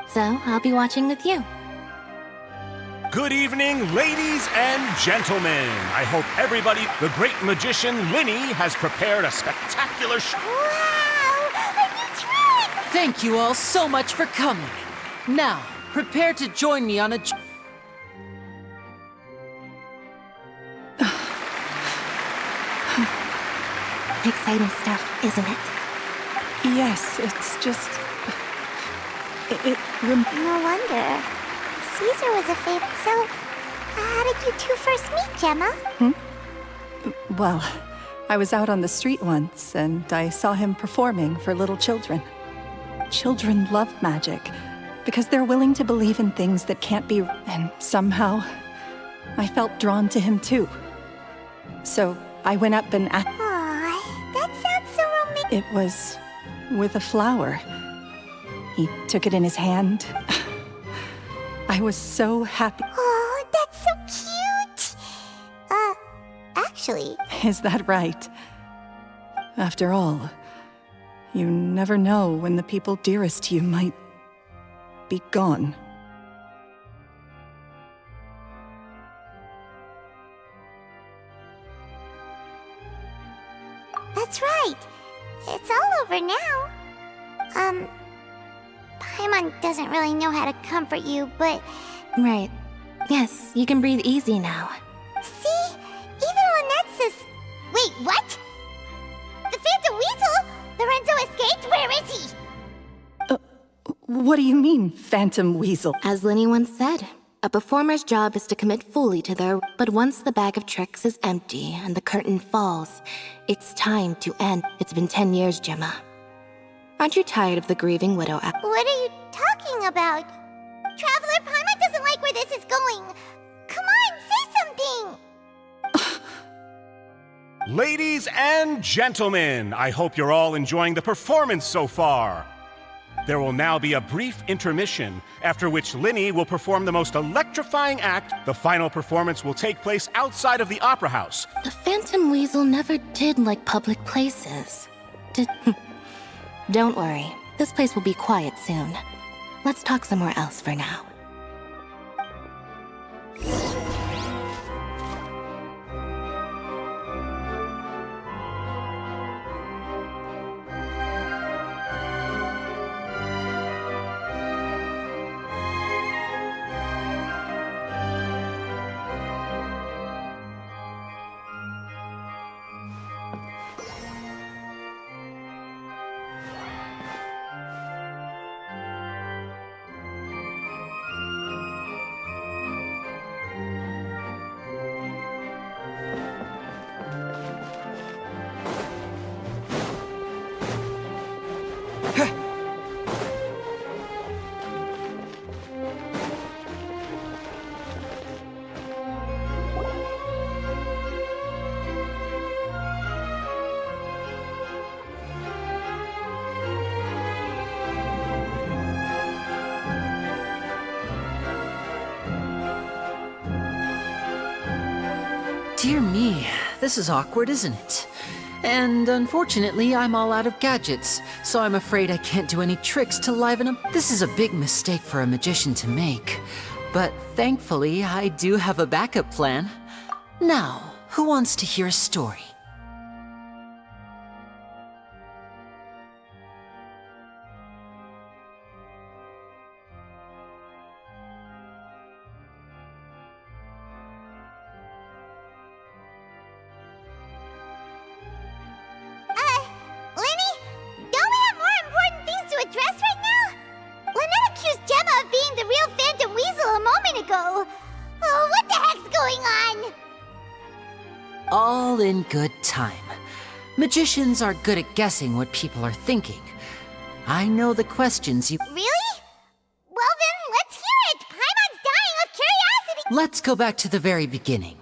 So I'll be watching with you. Good evening, ladies and gentlemen. I hope everybody, the great magician Lini, has prepared a spectacular show. Wow! A new trick! Thank you all so much for coming. Now, prepare to join me on a... Exciting stuff, isn't it? Yes, it's just... No wonder. Caesar was a favorite. So, how did you two first meet, Gemma? Well, I was out on the street once, and I saw him performing for little children. Children love magic, because they're willing to believe in things that can't be... And somehow, I felt drawn to him too. So, I went up and asked... Aw, that sounds so romantic. It was with a flower. He took it in his hand. I was so happy. Oh, that's so cute. Actually... Is that right? After all, you never know when the people dearest to you might be gone. That's right. It's all over now. Paimon doesn't really know how to comfort you, but... Right. Yes, you can breathe easy now. See? Even Lynette says... Wait, what? The Phantom Weasel? Lorenzo escaped? Where is he? What do you mean, Phantom Weasel? As Lini once said, a performer's job is to commit fully to their... But once the bag of tricks is empty and the curtain falls, it's time to end. It's been 10 years, Gemma. Aren't you tired of the grieving widow act? What are you talking about? Traveler, Paimon doesn't like where this is going. Come on, say something! Ladies and gentlemen, I hope you're all enjoying the performance so far. There will now be a brief intermission, after which Lini will perform the most electrifying act. The final performance will take place outside of the Opera House. The Phantom Weasel never did like public places. Don't worry, this place will be quiet soon. Let's talk somewhere else for now. Dear me, this is awkward, isn't it? And unfortunately, I'm all out of gadgets, so I'm afraid I can't do any tricks to liven up. This is a big mistake for a magician to make. But thankfully, I do have a backup plan. Now, who wants to hear a story? All in good time. Magicians are good at guessing what people are thinking. I know the questions you... Really? Well then, let's hear it! Paimon's dying of curiosity! Let's go back to the very beginning.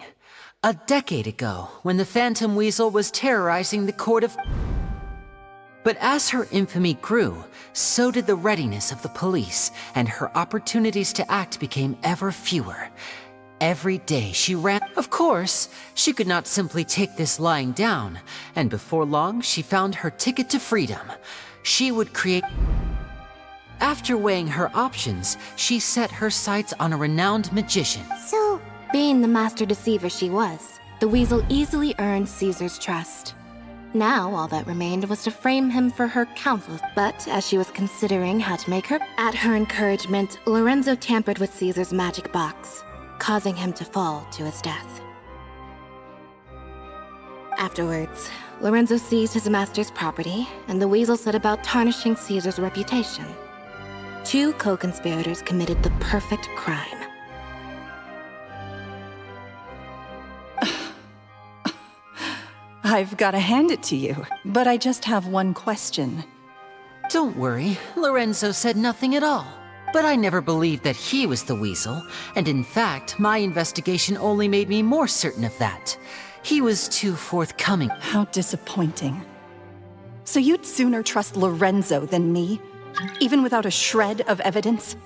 A decade ago, when the Phantom Weasel was terrorizing the court of... But as her infamy grew, so did the readiness of the police, and her opportunities to act became ever fewer. Every day she ran. Of course, she could not simply take this lying down, and before long she found her ticket to freedom. she would create... After weighing her options, she set her sights on a renowned magician. So, being the master deceiver she was, the weasel easily earned Caesar's trust. Now, all that remained was to frame him for her counsel. But as she was considering how to make her, at her encouragement, Lorenzo tampered with Caesar's magic box, causing him to fall to his death. Afterwards, Lorenzo seized his master's property, and the weasel set about tarnishing Caesar's reputation. Two co-conspirators committed the perfect crime. I've got to hand it to you, but I just have one question. Don't worry, Lorenzo said nothing at all. But I never believed that he was the weasel, and in fact, my investigation only made me more certain of that. He was too forthcoming. How disappointing. So you'd sooner trust Lorenzo than me, even without a shred of evidence?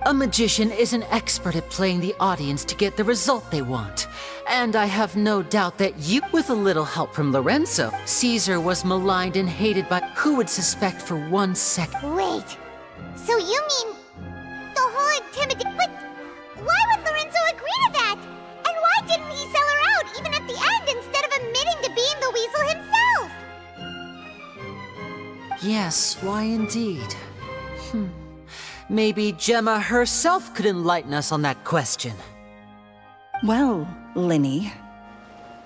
A magician is an expert at playing the audience to get the result they want. And I have no doubt that you, with a little help from Lorenzo, Caesar was maligned and hated by who would suspect for 1 second. wait. So you mean the whole intimidation? But why would Lorenzo agree to that? And why didn't he sell her out even at the end instead of admitting to being the weasel himself? Yes, why indeed? Maybe Gemma herself could enlighten us on that question. Well, Lini,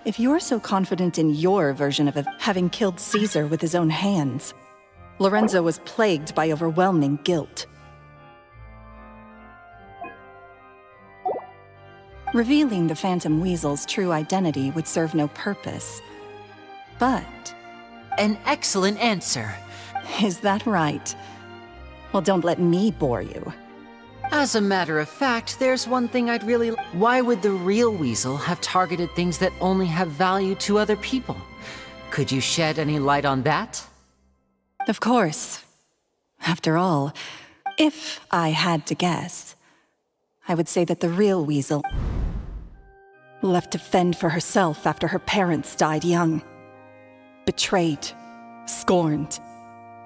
if you're so confident in your version of having killed Caesar with his own hands, Lorenzo was plagued by overwhelming guilt. Revealing the Phantom Weasel's true identity would serve no purpose. But... An excellent answer. Is that right? Well, don't let me bore you. As a matter of fact, there's one thing I'd really... Why would the real weasel have targeted things that only have value to other people? Could you shed any light on that? Of course. After all, if I had to guess, I would say that the real weasel left to fend for herself after her parents died young. Betrayed, scorned,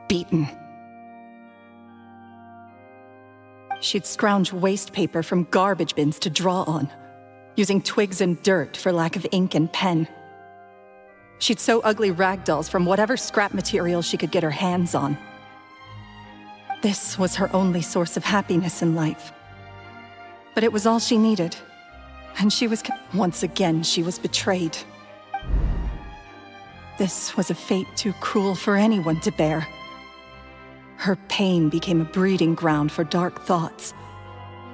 beaten. She'd scrounge waste paper from garbage bins to draw on, using twigs and dirt for lack of ink and pen. She'd sew ugly rag dolls from whatever scrap material she could get her hands on. This was her only source of happiness in life. But it was all she needed. And once again, she was betrayed. This was a fate too cruel for anyone to bear. Her pain became a breeding ground for dark thoughts.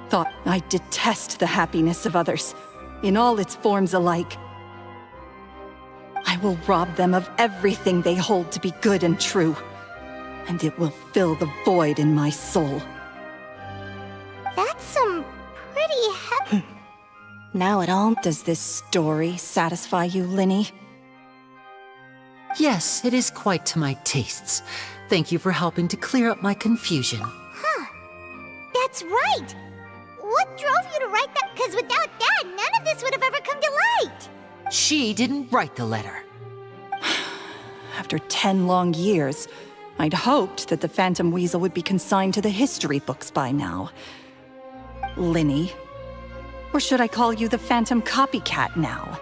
Thought I detest the happiness of others, in all its forms alike. I will rob them of everything they hold to be good and true, and it will fill the void in my soul. That's some pretty heavy... Now it all... Does this story satisfy you, Lini? Yes, it is quite to my tastes. Thank you for helping to clear up my confusion. Huh. That's right! What drove you to write that? Because without that, none of this would have ever come to light! She didn't write the letter. After 10 long years, I'd hoped that the Phantom Weasel would be consigned to the history books by now. Lini. Or should I call you the Phantom Copycat now?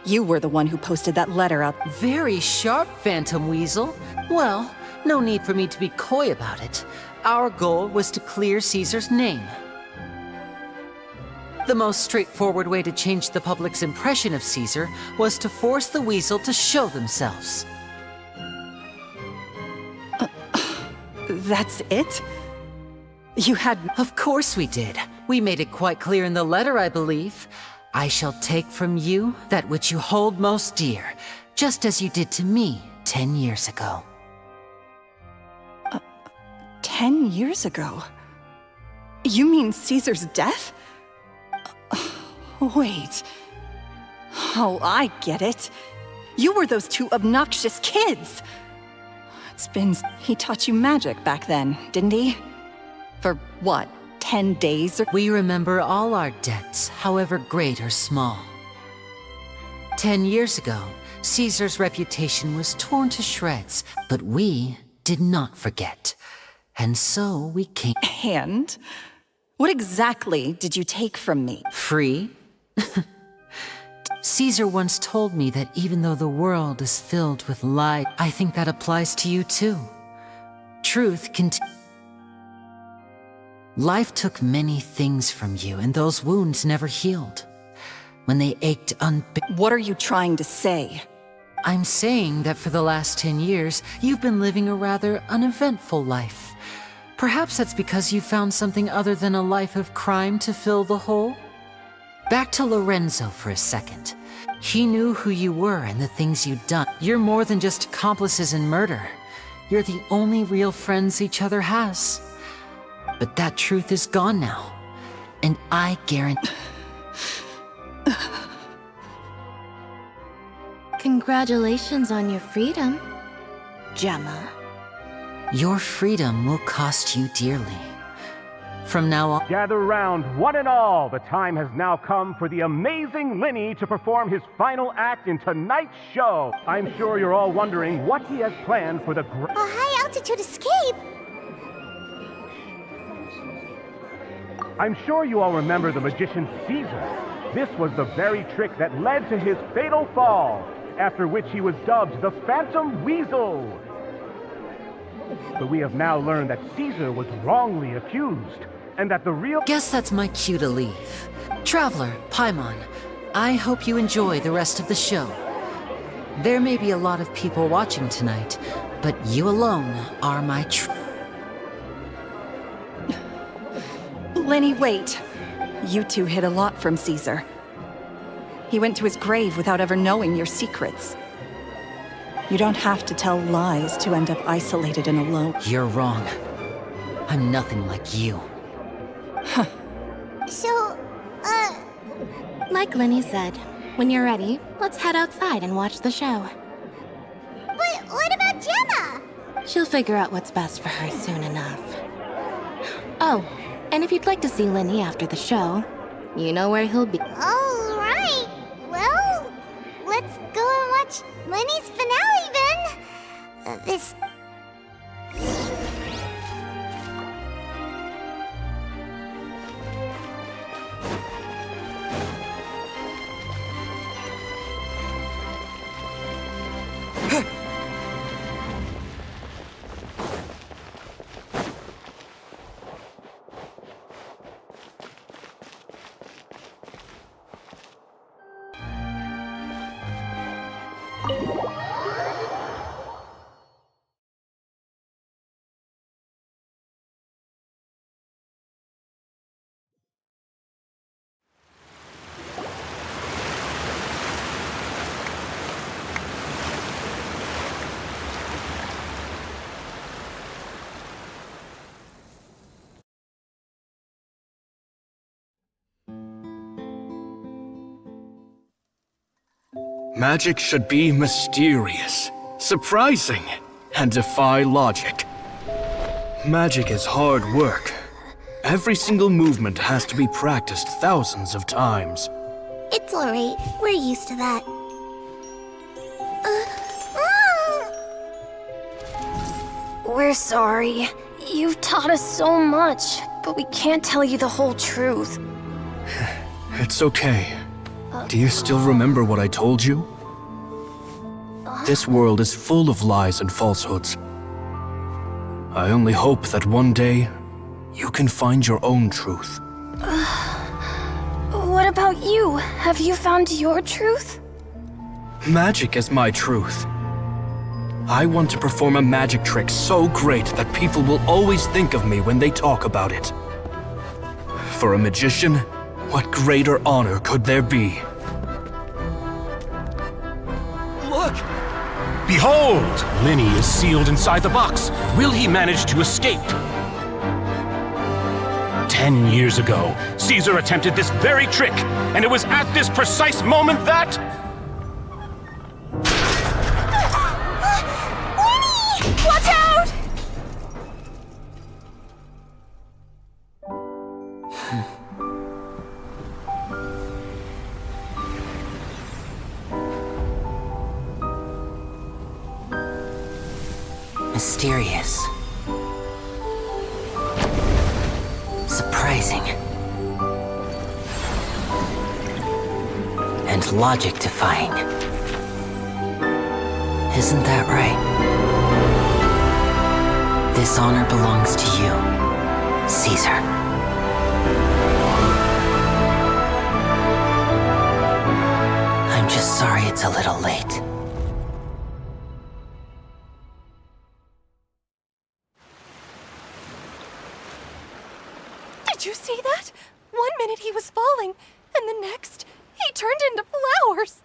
You were the one who posted that letter out. Very sharp, Phantom Weasel. Well, no need for me to be coy about it. Our goal was to clear Caesar's name. The most straightforward way to change the public's impression of Caesar was to force the Weasel to show themselves. That's it? You had... Of course we did. We made it quite clear in the letter, I believe. I shall take from you that which you hold most dear, just as you did to me 10 years ago. 10 years ago? You mean Caesar's death? Wait. Oh, I get it. You were those two obnoxious kids. He taught you magic back then, didn't he? For what, 10 days or... We remember all our debts, however great or small. 10 years ago, Caesar's reputation was torn to shreds, but we did not forget. And so we came... And? What exactly did you take from me? Free? Caesar once told me that even though the world is filled with lies, I think that applies to you too. Truth can... Life took many things from you, and those wounds never healed. When they ached What are you trying to say? I'm saying that for the last 10 years, you've been living a rather uneventful life. Perhaps that's because you found something other than a life of crime to fill the hole? Back to Lorenzo for a second. He knew who you were and the things you'd done. You're more than just accomplices in murder. You're the only real friends each other has. But that truth is gone now. And I guarantee... Congratulations on your freedom, Gemma. Your freedom will cost you dearly. From now on... Gather round, one and all. The time has now come for the amazing Lini to perform his final act in tonight's show. I'm sure you're all wondering what he has planned for the... A high-altitude escape? I'm sure you all remember the magician Caesar. This was the very trick that led to his fatal fall, after which he was dubbed the Phantom Weasel. But we have now learned that Caesar was wrongly accused, and that the real... Guess that's my cue to leave. Traveler, Paimon, I hope you enjoy the rest of the show. There may be a lot of people watching tonight, but you alone are my Lini, wait. You two hid a lot from Caesar. He went to his grave without ever knowing your secrets. You don't have to tell lies to end up isolated and alone. You're wrong. I'm nothing like you. So, Like Lini said, when you're ready, let's head outside and watch the show. But what about Gemma? She'll figure out what's best for her soon enough. Oh, and if you'd like to see Lini after the show, you know where he'll be. All right. Well, let's go and watch Lini's finale then. This... Magic should be mysterious, surprising, and defy logic. Magic is hard work. Every single movement has to be practiced thousands of times. It's alright. We're used to that. We're sorry. You've taught us so much, but we can't tell you the whole truth. It's okay. Do you still remember what I told you? This world is full of lies and falsehoods. I only hope that one day, you can find your own truth. What about you? Have you found your truth? Magic is my truth. I want to perform a magic trick so great that people will always think of me when they talk about it. For a magician, what greater honor could there be? Look! Behold! Lini is sealed inside the box. Will he manage to escape? 10 years ago, Caesar attempted this very trick, and it was at this precise moment that... Lini! Watch out! Mysterious. Surprising. And logic-defying. Isn't that right? This honor belongs to you, Caesar. I'm just sorry it's a little late. Did you see that? 1 minute he was falling, and the next, he turned into flowers.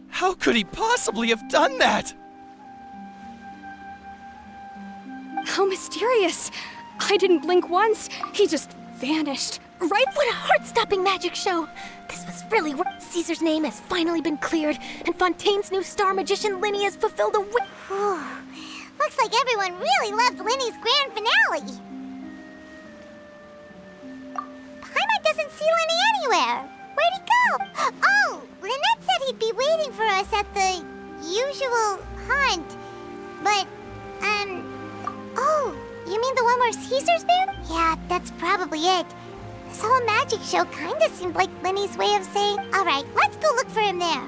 How could he possibly have done that? How mysterious. I didn't blink once. He just vanished. Right? What a heart-stopping magic show! This was really Caesar's name has finally been cleared, and Fontaine's new star magician Lini has fulfilled a Looks like everyone really loved Linny's grand finale. Paimon doesn't see Lini anywhere. Where'd he go? Oh, Lynette said he'd be waiting for us at the usual hunt. But, oh, you mean the one where Caesar's been? Yeah, that's probably it. This whole magic show kinda seemed like Linny's way of saying, alright, let's go look for him there.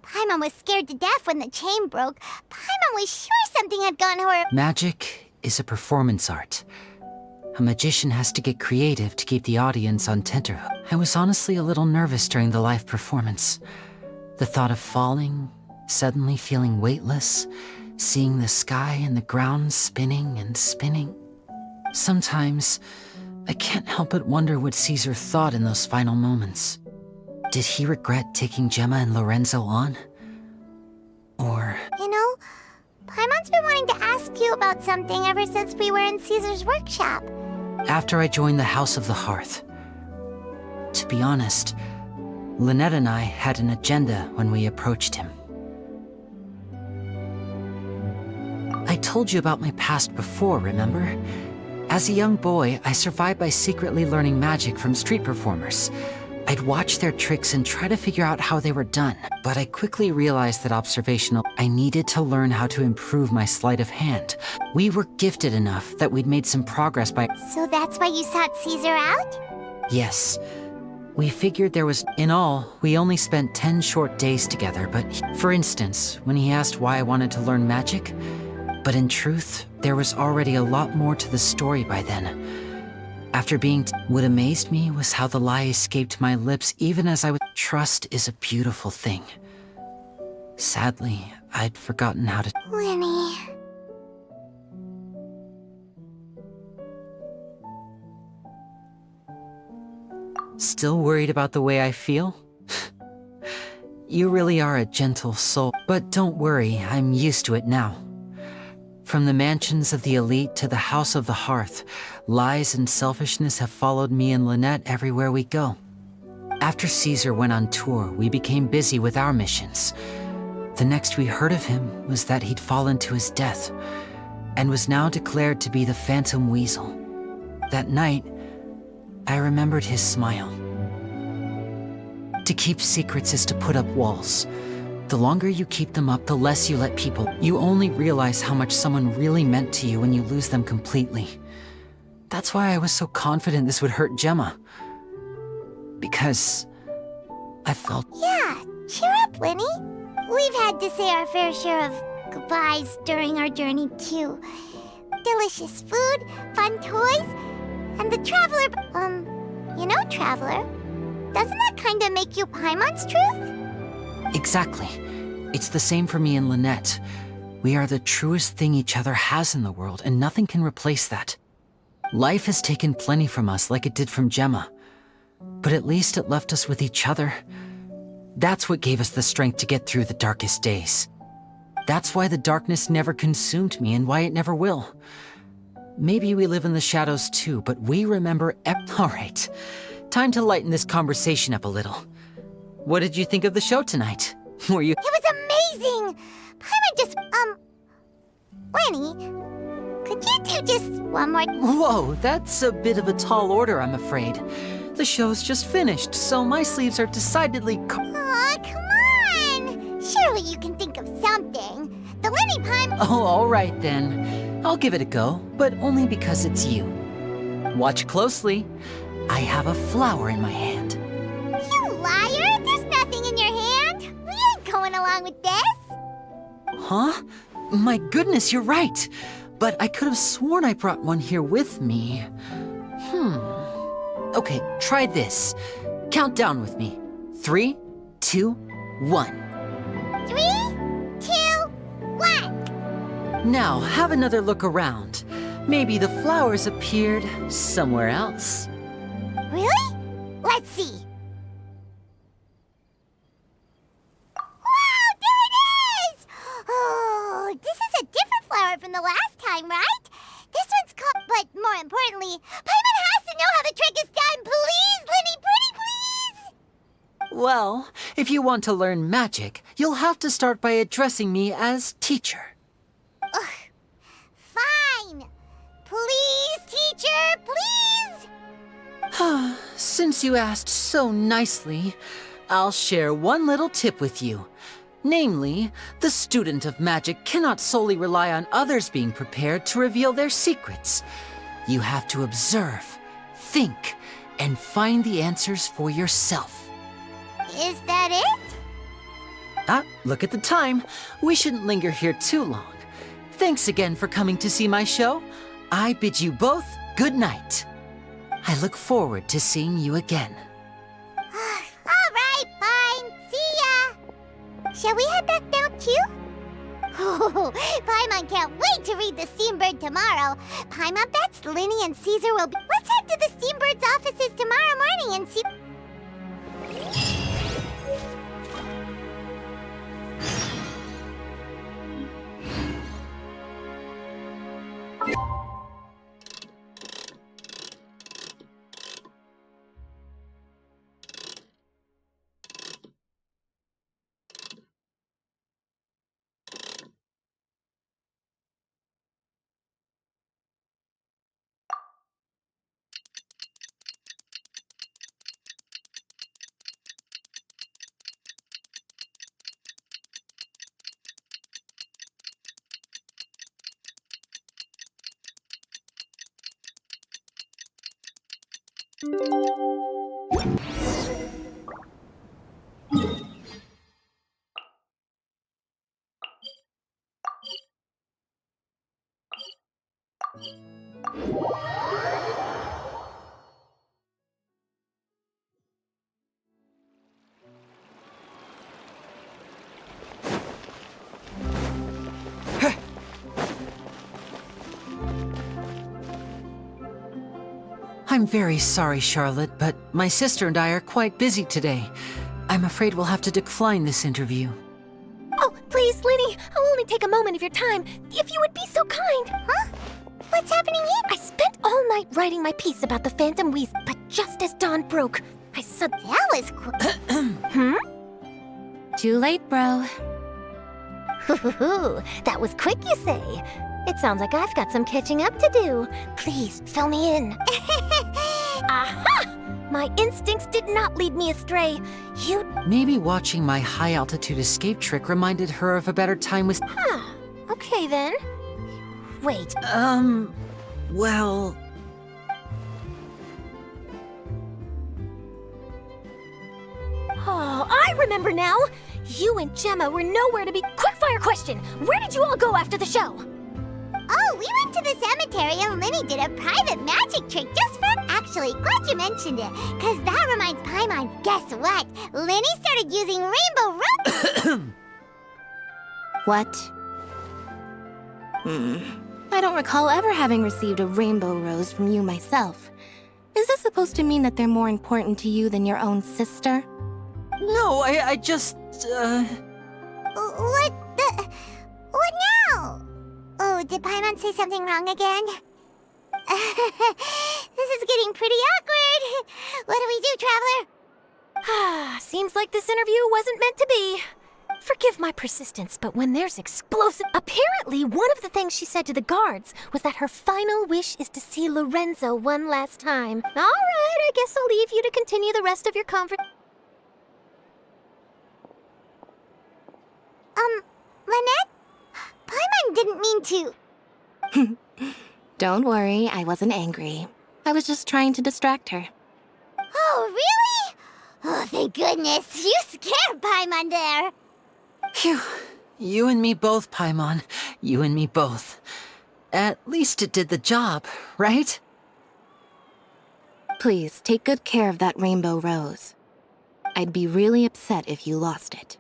Paimon was scared to death when the chain broke. Paimon was sure something had gone horrible. Magic is a performance art. A magician has to get creative to keep the audience on tenterhooks. I was honestly a little nervous during the live performance. The thought of falling, suddenly feeling weightless, seeing the sky and the ground spinning and spinning. Sometimes, I can't help but wonder what Caesar thought in those final moments. Did he regret taking Gemma and Lorenzo on? Or... You know, Paimon's been wanting to ask you about something ever since we were in Caesar's workshop. After I joined the House of the Hearth. To be honest, Lynette and I had an agenda when we approached him. I told you about my past before, remember? As a young boy, I survived by secretly learning magic from street performers. I'd watch their tricks and try to figure out how they were done, but I quickly realized that I needed to learn how to improve my sleight of hand. We were gifted enough that we'd made some progress by... So that's why you sought Caesar out? Yes. We figured there was... In all, we only spent 10 short days together, but... For instance, when he asked why I wanted to learn magic, but in truth, there was already a lot more to the story by then. After being... What amazed me was how the lie escaped my lips even as I would... Trust is a beautiful thing. Sadly, I'd forgotten how to... Lini... Still worried about the way I feel? You really are a gentle soul. But don't worry, I'm used to it now. From the mansions of the elite to the House of the Hearth, lies and selfishness have followed me and Lynette everywhere we go. After Caesar went on tour, we became busy with our missions. The next we heard of him was that he'd fallen to his death, and was now declared to be the Phantom Weasel. That night, I remembered his smile. To keep secrets is to put up walls. the longer you keep them up, the less you let people. You only realize how much someone really meant to you when you lose them completely. That's why I was so confident this would hurt Gemma. Because I felt... Yeah, cheer up, Lini. We've had to say our fair share of goodbyes during our journey, too. Delicious food, fun toys, and the Traveler... you know, Traveler, doesn't that kinda make you Paimon's truth? Exactly. It's the same for me and Lynette. We are the truest thing each other has in the world, and nothing can replace that. Life has taken plenty from us, like it did from Gemma. But at least it left us with each other. That's what gave us the strength to get through the darkest days. That's why the darkness never consumed me, and why it never will. Maybe we live in the shadows too, but we remember Alright, time to lighten this conversation up a little. What did you think of the show tonight? Were you— It was amazing! Paimon just, Lini, could you do just one more— Whoa, that's a bit of a tall order, I'm afraid. The show's just finished, so my sleeves are decidedly Aw, come on! Surely you can think of something. The Lini Paimon— Oh, alright then. I'll give it a go, but only because it's you. Watch closely. I have a flower in my hand. You liar! There's nothing in your hand! We ain't going along with this! Huh? My goodness, you're right. But I could have sworn I brought one here with me. Okay, try this. Count down with me. 3, 2, 1. 3, 2, 1. Now, have another look around. Maybe the flowers appeared somewhere else. Really? Let's see. Wow, there it is! Oh, this is a different flower from the last time, right? This one's called... But more importantly, Paimon has to know how the trick is done. Please, Lini, pretty please! Well, if you want to learn magic, you'll have to start by addressing me as teacher. Ugh. Fine. Please, teacher, please! Since you asked so nicely, I'll share one little tip with you. Namely, the student of magic cannot solely rely on others being prepared to reveal their secrets. You have to observe, think, and find the answers for yourself. Is that it? Look at the time. We shouldn't linger here too long. Thanks again for coming to see my show. I bid you both good night. I look forward to seeing you again. All right, fine. See ya. Shall we head back now, too? Oh, Paimon can't wait to read the Steambird tomorrow. Paimon bets Lini and Caesar will be... Let's head to the Steambird's offices tomorrow morning and see... I'm very sorry, Charlotte, but my sister and I are quite busy today. I'm afraid we'll have to decline this interview. Oh, please, Lini, I'll only take a moment of your time, if you would be so kind. Huh? What's happening here? I spent all night writing my piece about the Phantom Weasel, but just as dawn broke, I said that was quick. Too late, bro. That was quick, you say? It sounds like I've got some catching up to do. Please, fill me in. Aha! My instincts did not lead me astray. You... Maybe watching my high-altitude escape trick reminded her of a better time with... Huh. Okay, then. Wait. Well... Oh, I remember now! You and Gemma were nowhere to be... Quickfire question! Where did you all go after the show? Oh, we went to the cemetery and Lini did a private magic trick just for... Actually, glad you mentioned it, because that reminds Paimon, guess what? Lini started using rainbow rope... What? I don't recall ever having received a rainbow rose from you myself. Is this supposed to mean that they're more important to you than your own sister? No, I just, What now? Oh, did Paimon say something wrong again? This is getting pretty awkward. What do we do, Traveler? Seems like this interview wasn't meant to be. Forgive my persistence, but when there's explosive... Apparently, one of the things she said to the guards was that her final wish is to see Lorenzo one last time. All right, I guess I'll leave you to continue the rest of your conversation. Lynette? Paimon didn't mean to... Don't worry, I wasn't angry. I was just trying to distract her. Oh, really? Oh, thank goodness. You scared Paimon there. Phew. You and me both, Paimon. You and me both. At least it did the job, right? Please, take good care of that rainbow rose. I'd be really upset if you lost it.